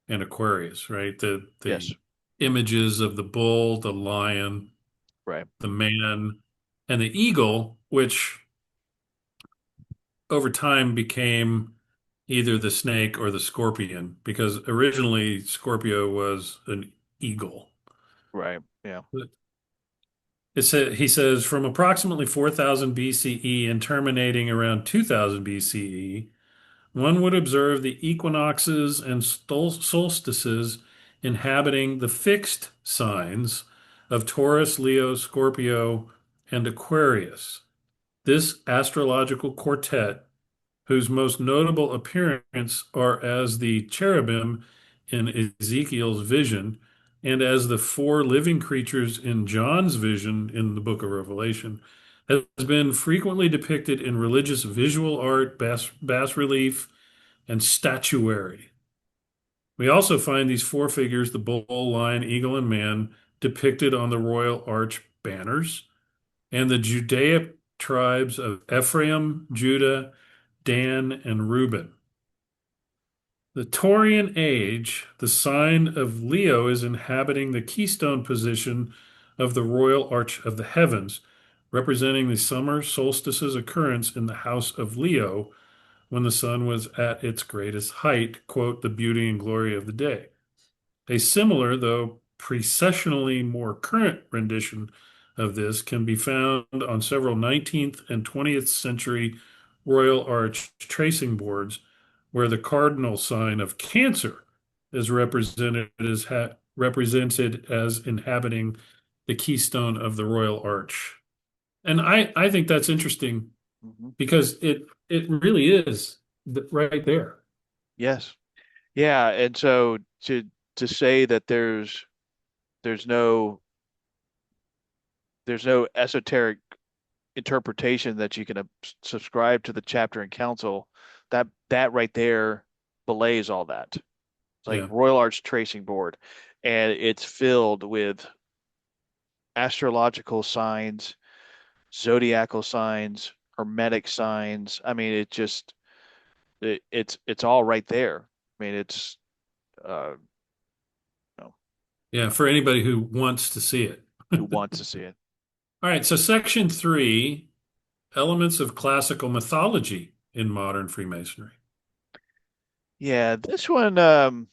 and Aquarius, right? The Yes, images of the bull, the lion, right. the man, and the eagle, which over time became either the snake or the scorpion, because originally Scorpio was an eagle. Right. Yeah. He says from approximately 4000 BCE and terminating around 2000 BCE, one would observe the equinoxes and solstices inhabiting the fixed signs of Taurus, Leo, Scorpio, and Aquarius. This astrological quartet, whose most notable appearance are as the cherubim in Ezekiel's vision and as the four living creatures in John's vision in the book of Revelation, has been frequently depicted in religious visual art, bas relief, and statuary. We also find these four figures, the bull, lion, eagle, and man, depicted on the royal arch banners, and the Judaic tribes of Ephraim, Judah, Dan, and Reuben. The Taurian age, the sign of Leo is inhabiting the keystone position of the royal arch of the heavens, representing the summer solstice's occurrence in the house of Leo when the sun was at its greatest height, quote, the beauty and glory of the day. A similar, though precessionally more current rendition of this can be found on several 19th and 20th century Royal Arch tracing boards, where the cardinal sign of Cancer is represented as inhabiting the keystone of the Royal Arch. And I think that's interesting Mhm. because it really is right there. Yes. Yeah, and so to say that there's no there's no esoteric interpretation that you can subscribe to the chapter and council, that right there belays all that. It's like Yeah. Royal Arch tracing board, and it's filled with astrological signs, zodiacal signs, hermetic signs. I mean, it's all right there. I mean, it's uh, you Yeah, for anybody who wants to see it. who wants to see it. All right, so section three, elements of classical mythology in modern Freemasonry. Yeah, this one, well,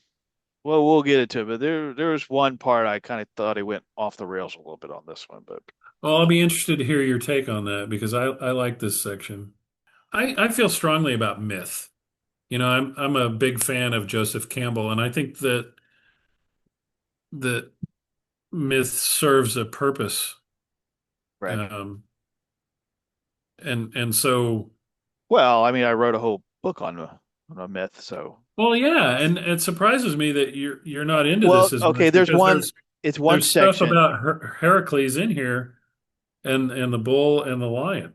we'll get into it, but there was one part I kind of thought he went off the rails a little bit on this one, but Well, I'll be interested to hear your take on that because I like this section. I feel strongly about myth. You know, I'm a big fan of Joseph Campbell, and I think that myth serves a purpose. right. Um, and so, Well, I mean, I wrote a whole book on a myth, so well, yeah, and it surprises me that you're not into well, this as okay, much because it's one there's stuff section. about Heracles in here and the bull and the lion.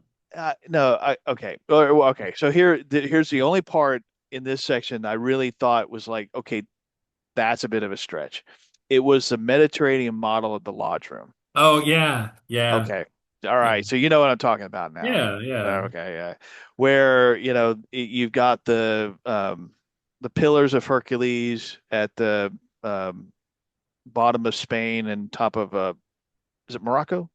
No, okay. Okay. So here's the only part in this section I really thought was like, okay, that's a bit of a stretch. It was the Mediterranean model of the lodge room. Oh yeah, yeah, Okay. All yeah, right. So you know what I'm talking about now. yeah, yeah. Okay, yeah. Where, you've got the pillars of Hercules at the um bottom of Spain and top of is it Morocco?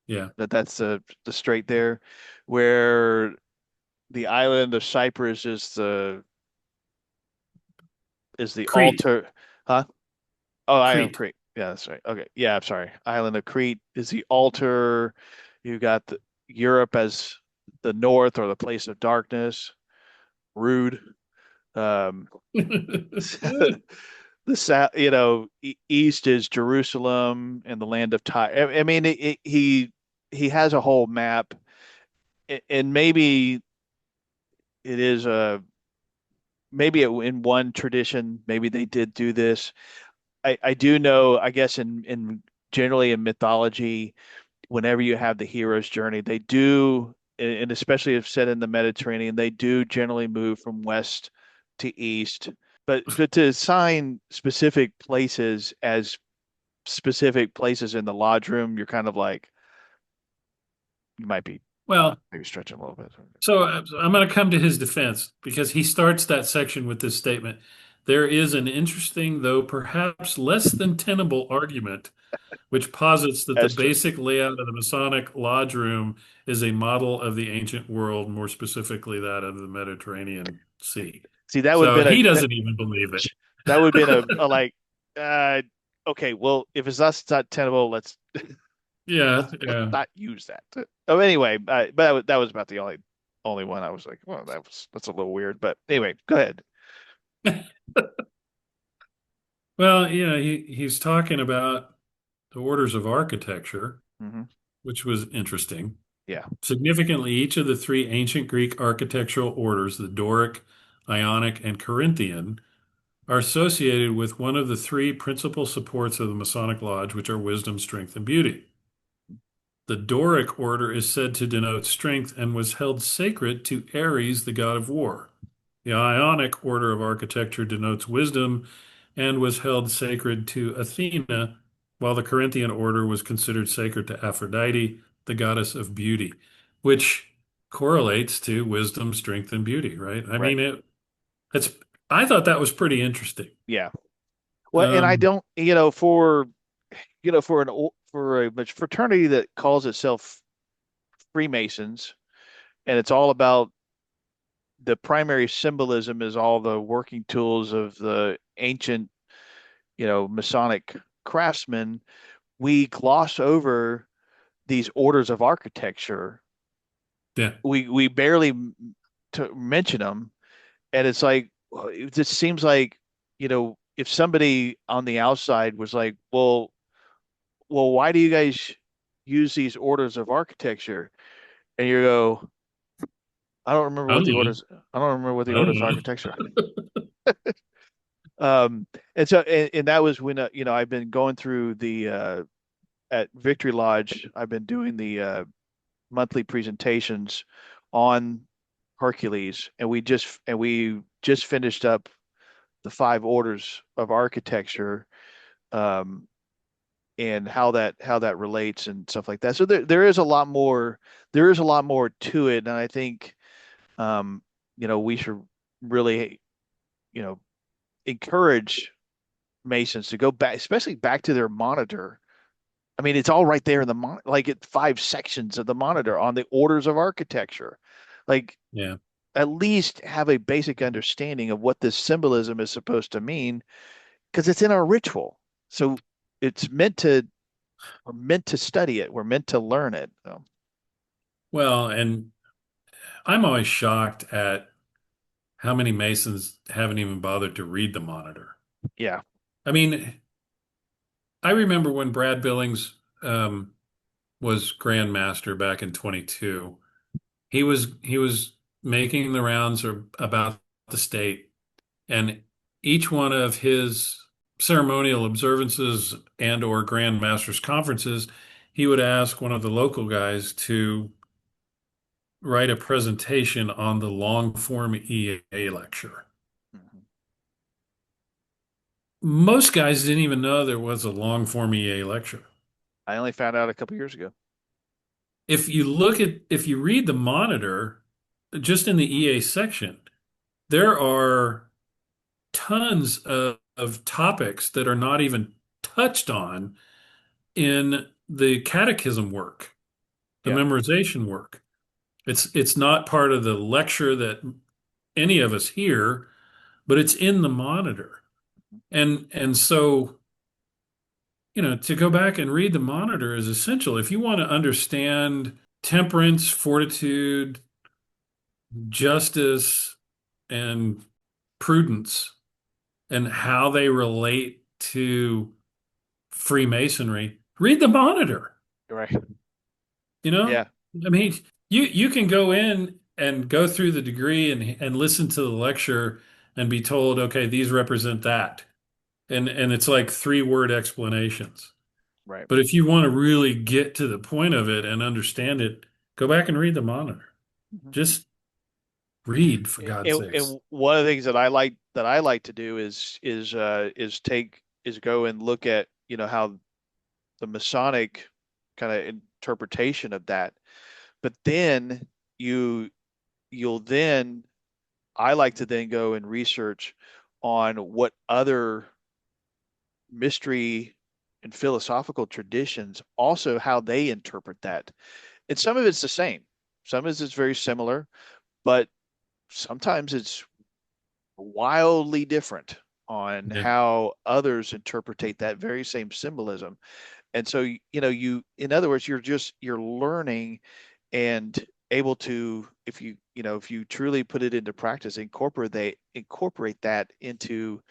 Yeah. That's the strait there, where the island of Cyprus is the Crete, altar, huh? Oh, Island of Crete. Crete. Yeah, that's right. Okay, yeah, I'm sorry. Island of Crete is the altar. You got Europe as the north or the place of darkness. Rude. Um, the south, east is Jerusalem and the land of Tyre. I mean, he has a whole map, and maybe it is in one tradition, maybe they did do this. I do know, I guess in generally in mythology, whenever you have the hero's journey, they do, and especially if set in the Mediterranean, they do generally move from west to east. But to assign specific places as specific places in the lodge room, you're kind of like, you might be Well, maybe stretching a little bit. so I'm going to come to his defense because he starts that section with this statement. There is an interesting, though perhaps less than tenable argument, which posits that the That's true. basic layout of the Masonic lodge room is a model of the ancient world, more specifically that of the Mediterranean Sea. See, that would have So been he doesn't even believe it. that would have been a like, uh, okay, well, if it's not tenable, Yeah, let's yeah. not use that. Oh, anyway, but that was about the only one I was like, well, that's a little weird. But anyway, go ahead. Well, he's talking about the orders of architecture, Hmm. which was interesting. Yeah. Significantly, each of the three ancient Greek architectural orders, the Doric, Ionic, and Corinthian, are associated with one of the three principal supports of the Masonic Lodge, which are wisdom, strength, and beauty. The Doric order is said to denote strength and was held sacred to Ares, the god of war. The Ionic order of architecture denotes wisdom and was held sacred to Athena, while the Corinthian order was considered sacred to Aphrodite, the goddess of beauty, which correlates to wisdom, strength, and beauty, right? I Right. mean, it's, I thought that was pretty interesting. Yeah. Well, and I Um, don't, for a fraternity that calls itself Freemasons, and it's all about the primary symbolism is all the working tools of the ancient, Masonic craftsmen. We gloss over these orders of architecture. yeah, We barely to mention them, and it's like it just seems like if somebody on the outside was like, well, why do you guys use these orders of architecture? And you go, I don't remember I what don't the know. orders. I don't remember what the I don't orders of know. architecture. And so, and that was when I've been going through the at Victory Lodge. I've been doing the monthly presentations on Hercules, and we just finished up the five orders of architecture, um, and how that relates and stuff like that. So there is a lot more. There is a lot more to it, and I think um, we should really you know encourage Masons to go back, especially back to their monitor. I mean, it's all right there in the like it five sections of the monitor on the orders of architecture. Like Yeah. at least have a basic understanding of what this symbolism is supposed to mean because it's in our ritual. So it's we're meant to study it. We're meant to learn it. So, Well, and I'm always shocked at how many Masons haven't even bothered to read the monitor. yeah. I mean, I remember when Brad Billings was Grand Master back in 22. He was making the rounds about the state, and each one of his ceremonial observances and or Grand Masters conferences, he would ask one of the local guys to write a presentation on the long form EA lecture. Mhm. Most guys didn't even know there was a long form EA lecture. I only found out a couple years ago. If you read the monitor, just in the EA section, there are tons of topics that are not even touched on in the catechism work, the Yeah. memorization work. It's not part of the lecture that any of us hear, but it's in the monitor. And so, to go back and read the monitor is essential. If you want to understand temperance, fortitude, justice, and prudence and how they relate to Freemasonry, read the monitor. Right. You know, Yeah. I mean, you can go in and go through the degree and listen to the lecture and be told, okay, these represent that. And it's like 3 word explanations. Right. But if you want to really get to the point of it and understand it, go back and read the monitor. Mhm. Just read, for God's sakes. And one of the things that I like to do is go and look at how the Masonic kind of interpretation of that. But then you you'll then I like to then go and research on what other mystery and philosophical traditions also how they interpret that. And some of it's the same. Some of it's very similar, but sometimes it's wildly different on Yeah. how others interpret that very same symbolism. And so, in other words, you're learning and able to, if you truly put it into practice, incorporate that into,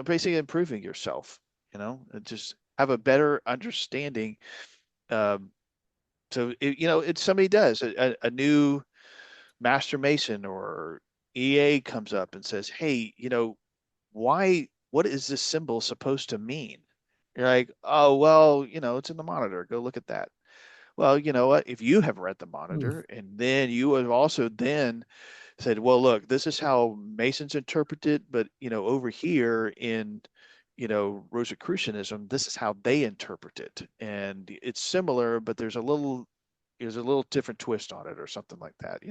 basically improving yourself, and just have a better understanding. Um, so, it's somebody does a new Master Mason or EA comes up and says, "Hey, what is this symbol supposed to mean?" You're like, "Oh, well, it's in the monitor. Go look at that." Well, you know what? If you have read the Hmm. monitor and then you have also then said, well, look, this is how Masons interpret it, but over here in Rosicrucianism, this is how they interpret it, and it's similar, but there's a little different twist on it, or something like that.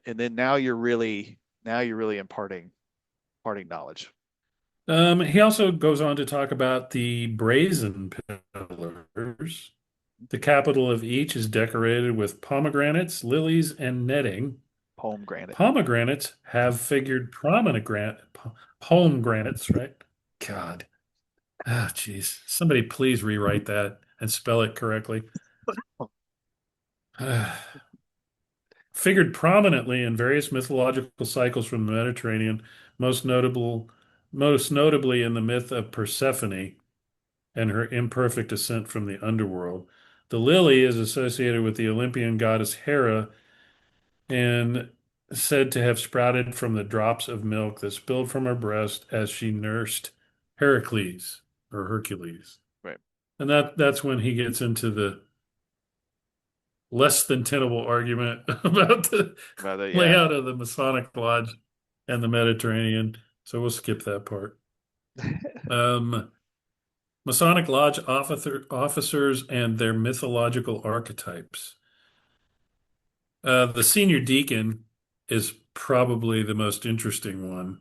And then now you're really imparting knowledge. He also goes on to talk about the brazen pillars. The capital of each is decorated with pomegranates, lilies, and netting. Poem granted. Pomegranates have figured prominent pomegranates, right? God. Ah, jeez. Somebody please rewrite that and spell it correctly. Figured prominently in various mythological cycles from the Mediterranean, most notable, most notably in the myth of Persephone and her imperfect ascent from the underworld. The lily is associated with the Olympian goddess Hera and said to have sprouted from the drops of milk that spilled from her breast as she nursed Heracles or Hercules. Right. And that's when he gets into the less than tenable argument about the Rather, yeah. layout of the Masonic Lodge and the Mediterranean. So we'll skip that part. Um, Masonic Lodge officers and their mythological archetypes. The senior deacon is probably the most interesting one,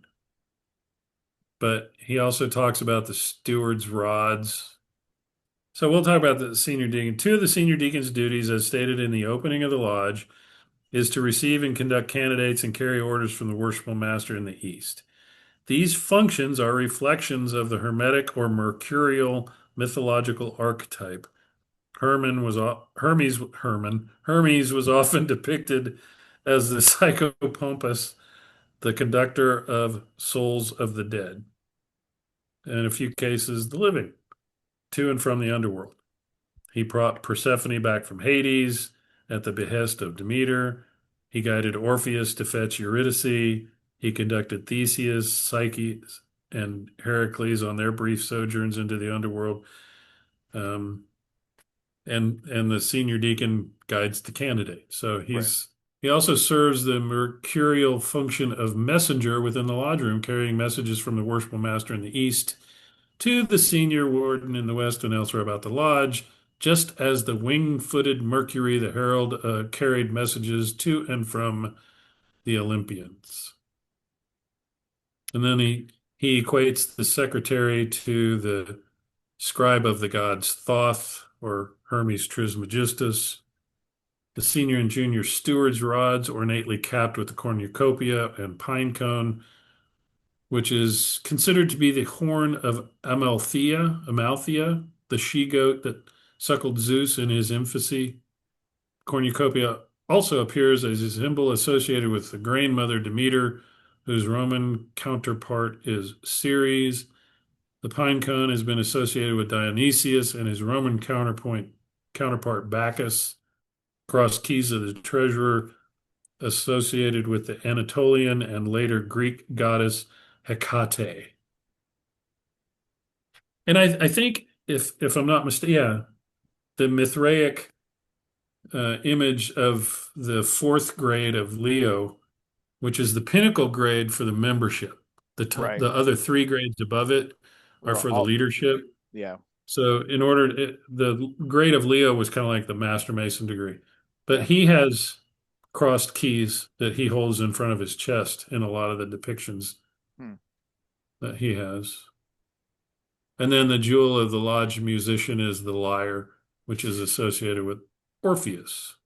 but he also talks about the steward's rods. So we'll talk about the senior deacon. Two of the senior deacon's duties, as stated in the opening of the lodge, is to receive and conduct candidates and carry orders from the worshipful master in the East. These functions are reflections of the Hermetic or Mercurial mythological archetype. Hermes was often depicted as the psychopompus, the conductor of souls of the dead, and in a few cases, the living, to and from the underworld. He brought Persephone back from Hades at the behest of Demeter. He guided Orpheus to fetch Eurydice. He conducted Theseus, Psyche, and Heracles on their brief sojourns into the underworld. Um, and the senior deacon guides the candidate. So Right. he also serves the mercurial function of messenger within the lodge room, carrying messages from the worshipful master in the east to the senior warden in the west and elsewhere about the lodge, just as the wing-footed Mercury, the herald, carried messages to and from the Olympians. And then he equates the secretary to the scribe of the gods Thoth or Hermes Trismegistus. The senior and junior stewards' rods ornately capped with the cornucopia and pine cone, which is considered to be the horn of Amalthea, the she-goat that suckled Zeus in his infancy. Cornucopia also appears as a symbol associated with the grain mother Demeter, whose Roman counterpart is Ceres. The pine cone has been associated with Dionysius and his Roman counterpart Bacchus. Cross keys of the treasurer associated with the Anatolian and later Greek goddess Hecate. And I think if I'm not mistaken, yeah, the Mithraic image of the fourth grade of Leo, which is the pinnacle grade for the membership. Right. The other three grades above it are Well, for the leadership. yeah. So the grade of Leo was kind of like the Master Mason degree, but Yeah. he has crossed keys that he holds in front of his chest in a lot of the depictions Hmm. that he has. And then the jewel of the lodge musician is the lyre, which is associated with Orpheus.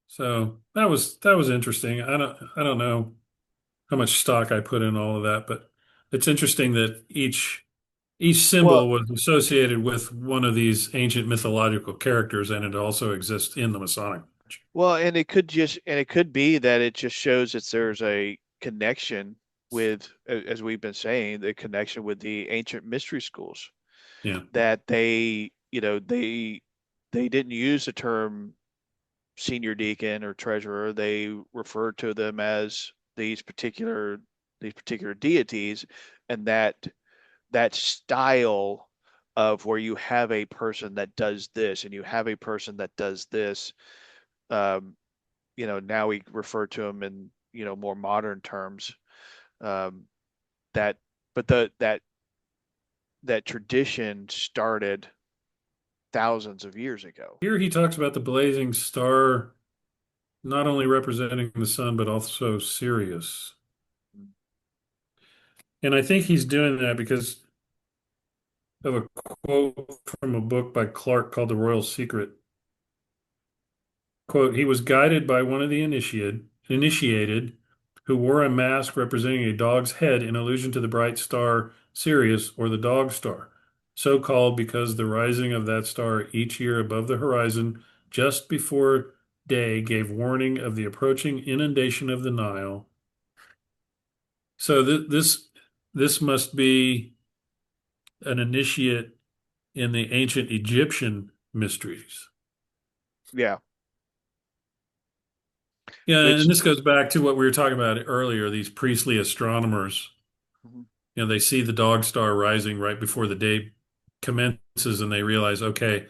So that was interesting. I don't know how much stock I put in all of that, but it's interesting that each Well, symbol was associated with one of these ancient mythological characters, and it also exists in the Masonic Lodge. and it could be that it just shows that there's a connection with, as we've been saying, the connection with the ancient mystery schools, Yeah. that they didn't use the term senior deacon or treasurer. They referred to them as these particular deities, and that style of where you have a person that does this and you have a person that does this. um now we refer to them in more modern terms. Um, that, but that tradition started thousands of years ago. Here he talks about the blazing star not only representing the sun, but also Sirius. And I think he's doing that because of a quote from a book by Clark called The Royal Secret. Quote, he was guided by one of the initiated who wore a mask representing a dog's head in allusion to the bright star Sirius or the dog star, so called because the rising of that star each year above the horizon just before day gave warning of the approaching inundation of the Nile. So this must be an initiate in the ancient Egyptian mysteries. Yeah. Yeah, Which, and this goes back to what we were talking about earlier, these priestly astronomers. Mhm. They see the dog star rising right before the day commences and they realize, okay,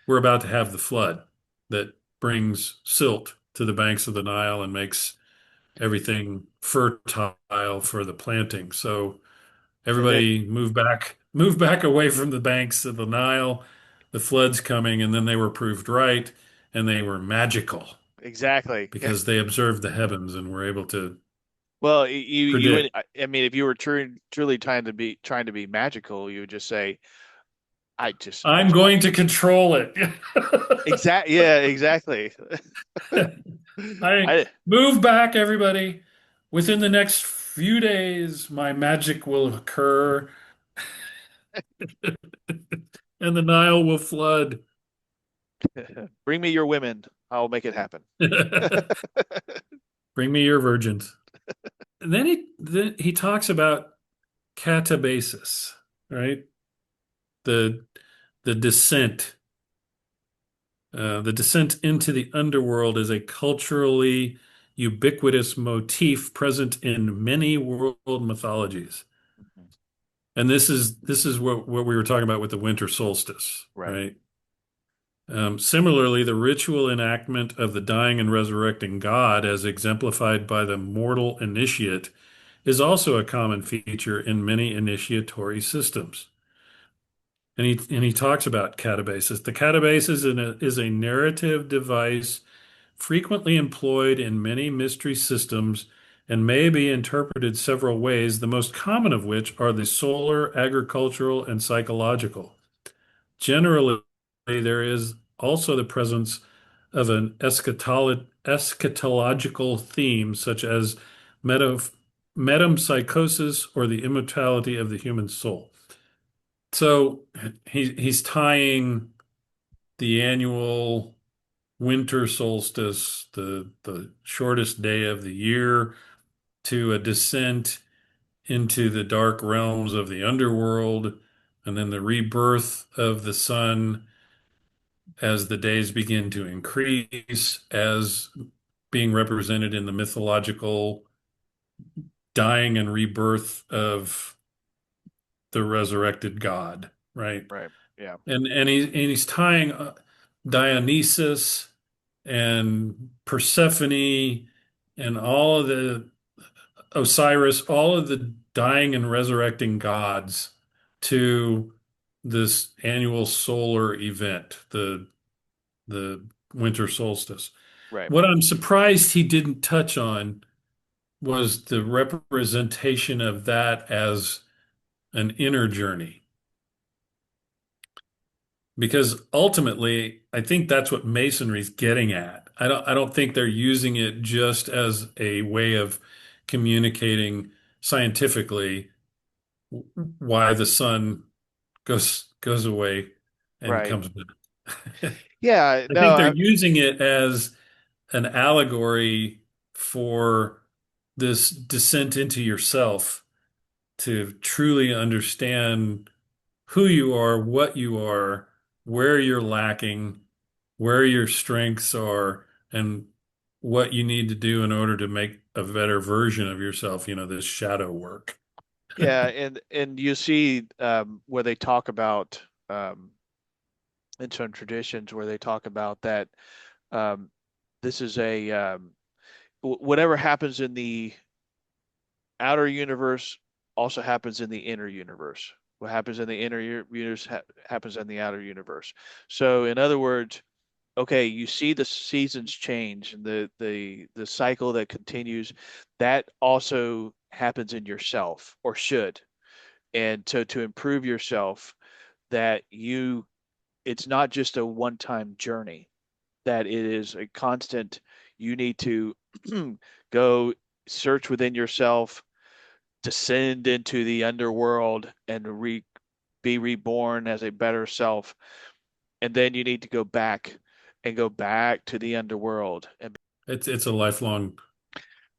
we're about to have the flood that brings silt to the banks of the Nile and makes everything fertile for the planting. So and then everybody move back away from the banks of the Nile. The flood's coming, and then they were proved right, and they were magical exactly. because they observed the heavens and were able to Well, you would, predict. I mean, if you were truly trying to be magical, you would just say, I I'm going to control it. yeah, exactly. I I move back, everybody. Within the next few days, my magic will occur and the Nile will flood. bring me your women. I'll make it happen. Bring me your virgins. And then he talks about catabasis, right? The the descent. The descent into the underworld is a culturally ubiquitous motif present in many world mythologies. And this is what we were talking about with the winter solstice, Right. right? Similarly, the ritual enactment of the dying and resurrecting God, as exemplified by the mortal initiate, is also a common feature in many initiatory systems. And he talks about catabasis. The catabasis is a narrative device frequently employed in many mystery systems and may be interpreted several ways, the most common of which are the solar, agricultural, and psychological. Generally, there is also the presence of an eschatological theme, such as metempsychosis or the immortality of the human soul. So he's tying the annual winter solstice, the shortest day of the year, to a descent into the dark realms of the underworld, and then the rebirth of the sun as the days begin to increase, as being represented in the mythological dying and rebirth of the resurrected God, right? Right. Yeah. And he's tying Dionysus and Persephone and all of the Osiris, all of the dying and resurrecting gods to this annual solar event, the winter solstice. Right. What I'm surprised he didn't touch on was the representation of that as an inner journey. Because ultimately, I think that's what Masonry's getting at. I don't think they're using it just as a way of communicating scientifically why the sun goes away and Right. comes back. Yeah. I No. think they're using it as an allegory for this descent into yourself to truly understand who you are, what you are, where you're lacking, where your strengths are, and what you need to do in order to make a better version of yourself, this shadow work. Yeah. And you see where they talk about in some traditions where they talk about that um, this is whatever happens in the outer universe also happens in the inner universe. What happens in the inner universe happens in the outer universe. So, in other words, okay, you see the seasons change and the cycle that continues. That also happens in yourself, or should. And so, to improve yourself, that you it's not just a one-time journey, that it is a constant. You need to go search within yourself, descend into the underworld, and be reborn as a better self. And then you need to go back and go back to the underworld. And It's a lifelong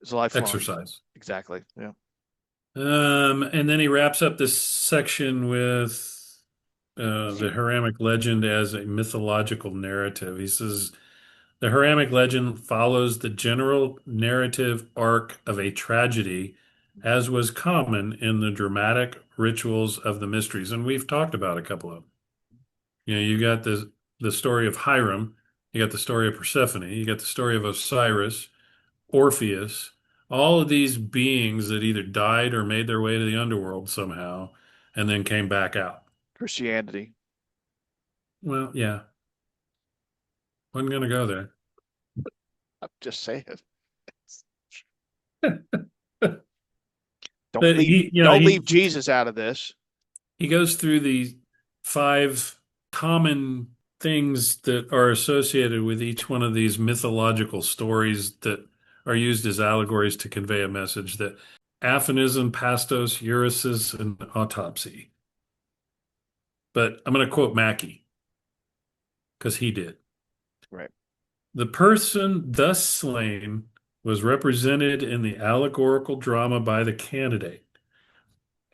it's a lifelong. exercise. Exactly. Yeah. And then he wraps up this section with the Hiramic legend as a mythological narrative. He says the Hiramic legend follows the general narrative arc of a tragedy, as was common in the dramatic rituals of the mysteries. And we've talked about a couple of them. You got the story of Hiram, you got the story of Persephone, you got the story of Osiris, Orpheus, all of these beings that either died or made their way to the underworld somehow and then came back out. Christianity. Well, yeah, wasn't going to go there. I'm just saying. But Don't leave Jesus out of this. he goes through the 5 common things that are associated with each one of these mythological stories that are used as allegories to convey a message: that aphonism, pastos, euresis, and autopsy. But I'm going to quote Mackey because he did. Right. The person thus slain was represented in the allegorical drama by the candidate.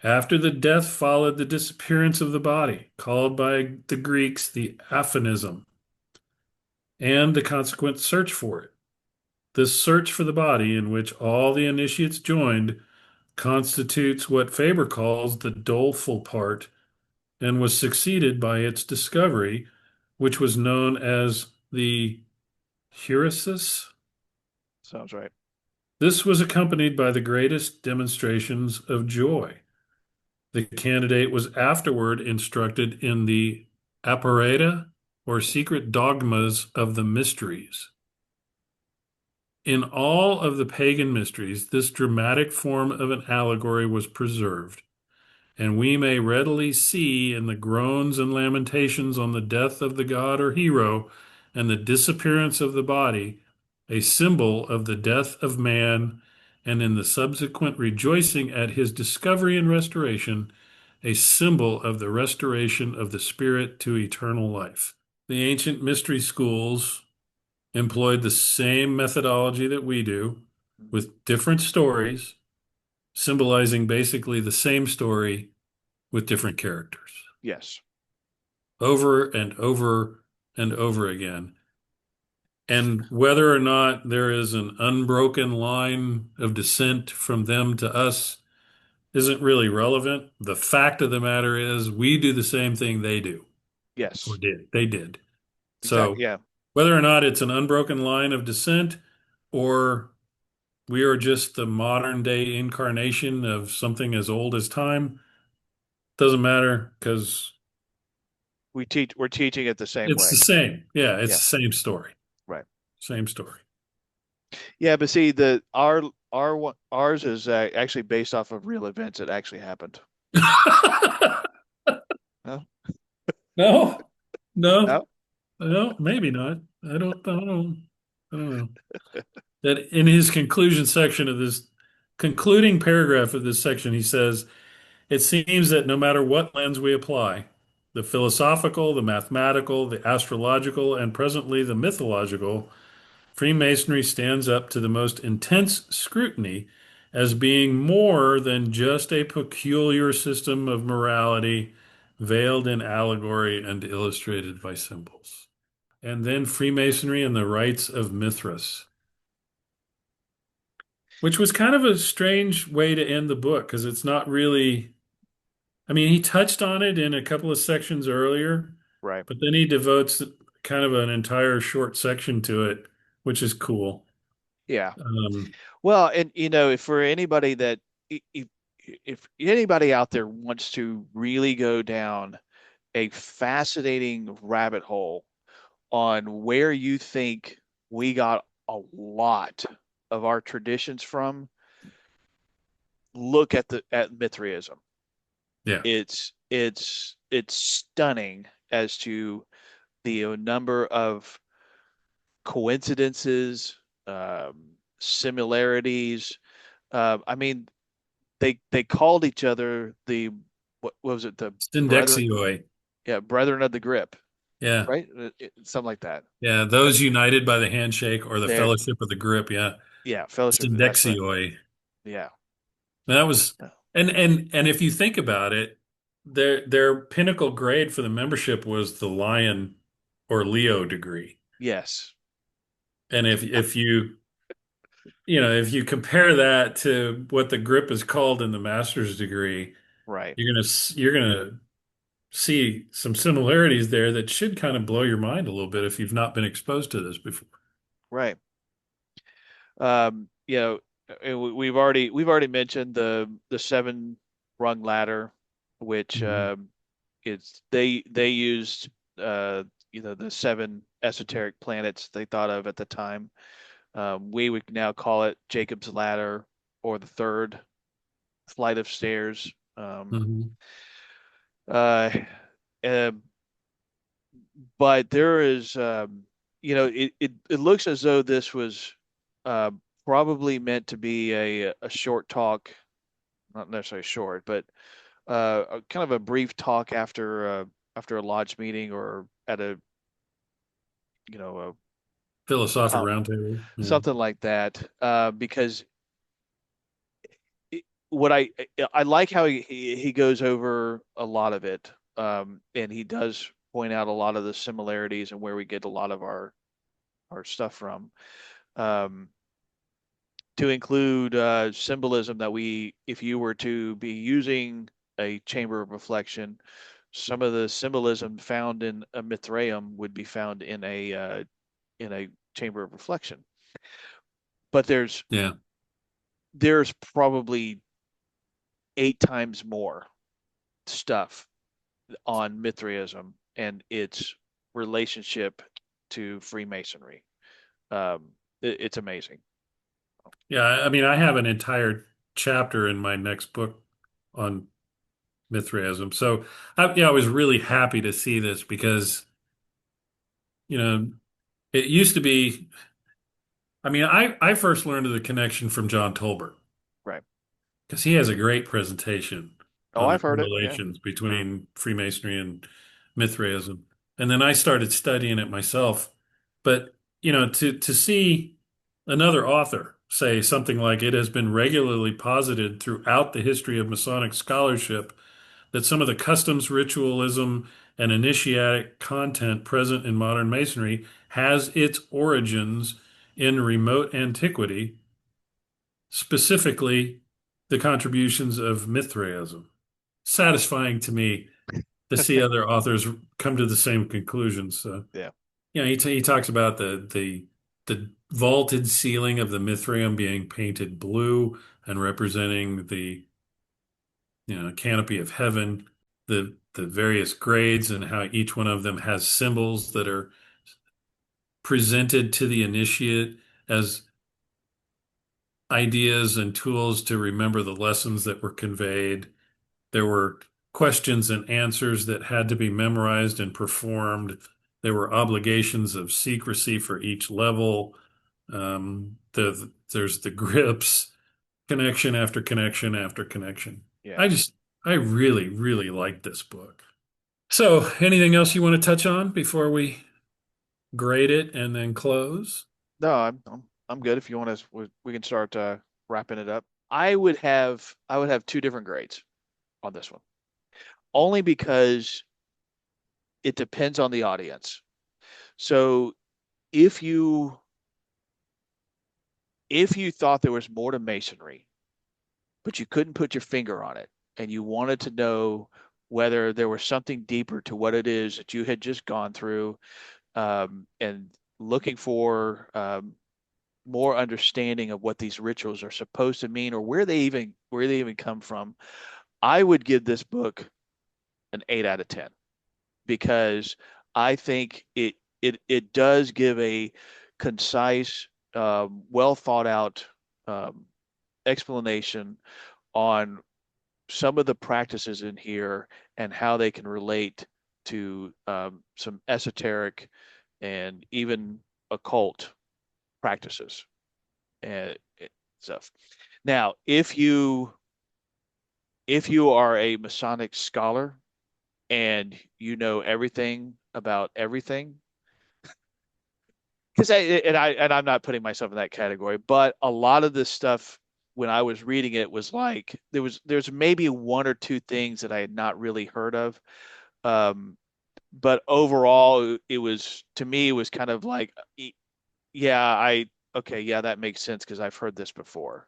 After the death followed the disappearance of the body, called by the Greeks the aphonism, and the consequent search for it. This search for the body, in which all the initiates joined, constitutes what Faber calls the doleful part, and was succeeded by its discovery, which was known as the heuresis. Sounds right. This was accompanied by the greatest demonstrations of joy. The candidate was afterward instructed in the apparata, or secret dogmas of the mysteries. In all of the pagan mysteries, this dramatic form of an allegory was preserved, and we may readily see in the groans and lamentations on the death of the god or hero and the disappearance of the body a symbol of the death of man, and in the subsequent rejoicing at his discovery and restoration, a symbol of the restoration of the spirit to eternal life. The ancient mystery schools employed the same methodology that we do, with different stories, symbolizing basically the same story with different characters, Yes. over and over and over again. And whether or not there is an unbroken line of descent from them to us isn't really relevant. The fact of the matter is, we do the same thing they do, or Yes. did. They did. Exactly. So Yeah. whether or not it's an unbroken line of descent, or we are just the modern day incarnation of something as old as time, doesn't matter, because We're teaching it the same it's the way. same. Yeah, it's Yeah. the same story. Right. Same story. Yeah, but see, ours is actually based off of real events that actually happened. No, No, no, no, no, maybe not. I don't know. That in his conclusion section of this concluding paragraph of this section, he says, it seems that no matter what lens we apply, the philosophical, the mathematical, the astrological, and presently the mythological, Freemasonry stands up to the most intense scrutiny as being more than just a peculiar system of morality veiled in allegory and illustrated by symbols. And then Freemasonry and the Rites of Mithras, which was kind of a strange way to end the book because it's not really, I mean, he touched on it in a couple of sections earlier, right. but then he devotes kind of an entire short section to it, which is cool. Yeah. Um, Well, and if for anybody that if anybody out there wants to really go down a fascinating rabbit hole on where you think we got a lot of our traditions from, look at Mithraism. yeah, It's stunning as to the number of coincidences, similarities. I mean, they called each other the what was it, the brethren? Syndexioi. Yeah, brethren of the grip, Yeah, right? Something like that. yeah. Those united by the handshake or the There, fellowship of the grip. Yeah, yeah, fellowship. That's right. Syndexioi. Yeah. That was, Yeah. and if you think about it, their pinnacle grade for the membership was the Lion or Leo degree. Yes. And if if you compare that to what the grip is called in the master's degree, Right. you're gonna see some similarities there that should kind of blow your mind a little bit if you've not been exposed to this before. Right. You know, we've already mentioned the seven rung ladder, which Mhm. it's they used the seven esoteric planets they thought of at the time. We would now call it Jacob's ladder or the third flight of stairs. Mhm. Uh, uh, but there is, it looks as though this was uh, probably meant to be a short talk, not necessarily short, but kind of a brief talk after a lodge meeting or at a Philosophic a roundtable. Yeah. something like that. Because it, what I like how he goes over a lot of it, and he does point out a lot of the similarities and where we get a lot of our stuff from. Um, to include symbolism that if you were to be using a chamber of reflection, some of the symbolism found in a Mithraeum would be found in a chamber of reflection. But Yeah. there's probably 8 times more stuff on Mithraism and its relationship to Freemasonry. It's amazing. Yeah, I mean, I have an entire chapter in my next book on Mithraism. So I was really happy to see this because, you know, it used to be, I mean, I first learned of the connection from John Tolbert Right. because he has a great presentation Oh, on the I've heard it. Yeah. correlations between Freemasonry and Mithraism. And then I started studying it myself. But, to see another author say something like it has been regularly posited throughout the history of Masonic scholarship that some of the customs, ritualism, and initiatic content present in modern Masonry has its origins in remote antiquity, specifically the contributions of Mithraism. Satisfying to me to see other authors come to the same conclusions. So, Yeah. he talks about the vaulted ceiling of the Mithraeum being painted blue and representing the canopy of heaven, the various grades and how each one of them has symbols that are presented to the initiate as ideas and tools to remember the lessons that were conveyed. There were questions and answers that had to be memorized and performed. There were obligations of secrecy for each level. There's the grips, connection after connection after connection. Yeah. I really, really like this book. So, anything else you want to touch on before we grade it and then close? No, I'm good. If you want to, we can start wrapping it up. I would have two different grades on this one, only because it depends on the audience. So if you if you thought there was more to Masonry, but you couldn't put your finger on it, and you wanted to know whether there was something deeper to what it is that you had just gone through, and looking for more understanding of what these rituals are supposed to mean or where they even come from, I would give this book an 8 out of 10 because I think it does give a concise, well thought out um, explanation on some of the practices in here and how they can relate to some esoteric and even occult practices and stuff. Now, if you are a Masonic scholar and you know everything about everything, because I'm not putting myself in that category, but a lot of this stuff when I was reading it was like there's maybe one or two things that I had not really heard of. Um, but overall, it was to me it was kind of like, yeah, okay, yeah, that makes sense because I've heard this before.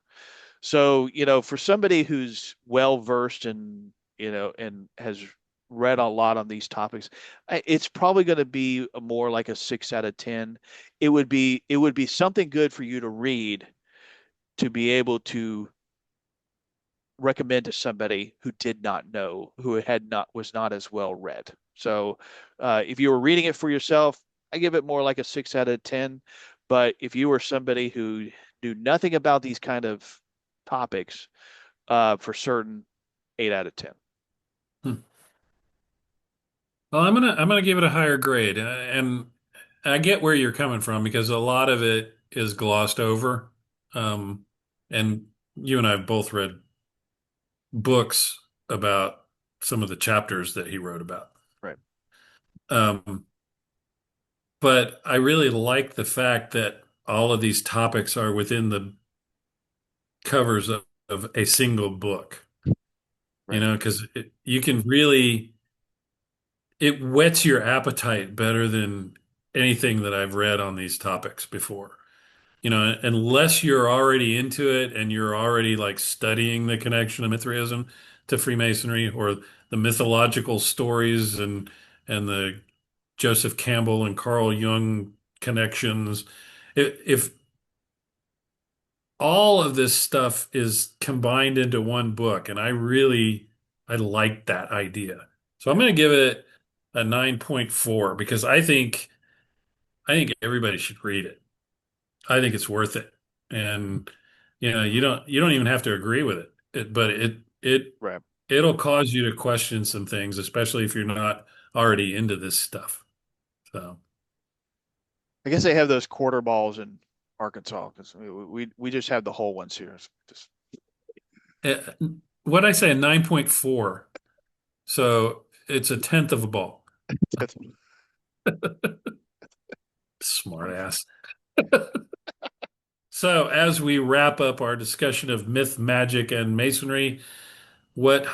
So, for somebody who's well versed in, and has read a lot on these topics, it's probably going to be more like a 6 out of 10. It would be something good for you to read to be able to recommend to somebody who did not know, who was not as well read. So, if you were reading it for yourself, I give it more like a 6 out of 10. But if you were somebody who knew nothing about these kind of topics, for certain, 8 out of 10. Hmm. Well, I'm gonna give it a higher grade, and I get where you're coming from because a lot of it is glossed over, and you and I have both read books about some of the chapters that he wrote about. Right. Um, but I really like the fact that all of these topics are within the covers of a single book, Right. because you can really, it whets your appetite better than anything that I've read on these topics before. Unless you're already into it and you're already like studying the connection of Mithraism to Freemasonry or the mythological stories and the Joseph Campbell and Carl Jung connections. If all of this stuff is combined into one book, and I like that idea. So I'm Yeah. going to give it a 9.4 because I think everybody should read it. I think it's worth it. And you don't even have to agree with but Right. it'll cause you to question some things, especially if you're not already into this stuff. So I guess they have those quarter balls in Arkansas because we just have the whole ones here. It's just uh, what I say, a 9.4. So it's a tenth of a ball. Smart ass. So as we wrap up our discussion of myth, magic, and masonry, what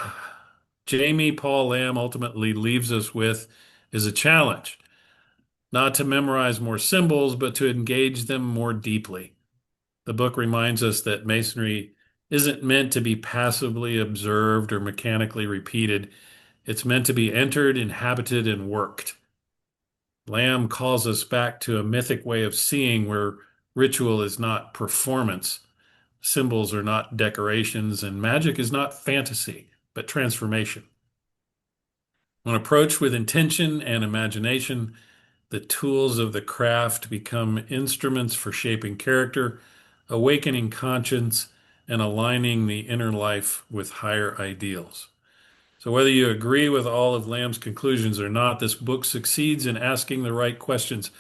Jaime Paul Lamb ultimately leaves us with is a challenge, not to memorize more symbols, but to engage them more deeply. The book reminds us that masonry isn't meant to be passively observed or mechanically repeated. It's meant to be entered, inhabited, and worked. Lamb calls us back to a mythic way of seeing where ritual is not performance, symbols are not decorations, and magic is not fantasy, but transformation. When approached with intention and imagination, the tools of the craft become instruments for shaping character, awakening conscience, and aligning the inner life with higher ideals. So, whether you agree with all of Lamb's conclusions or not, this book succeeds in asking the right questions.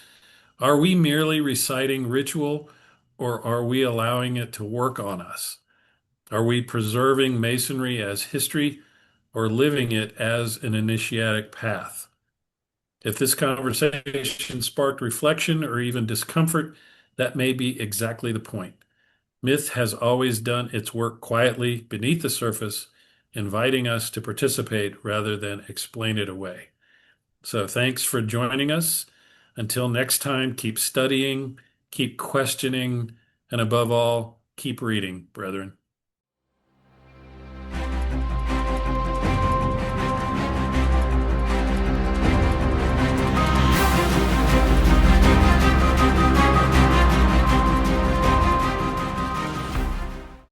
Are we merely reciting ritual, or are we allowing it to work on us? Are we preserving Masonry as history, or living it as an initiatic path? If this conversation sparked reflection or even discomfort, that may be exactly the point. Myth has always done its work quietly beneath the surface, inviting us to participate rather than explain it away. So thanks for joining us. Until next time, keep studying, keep questioning, and above all, keep reading, brethren.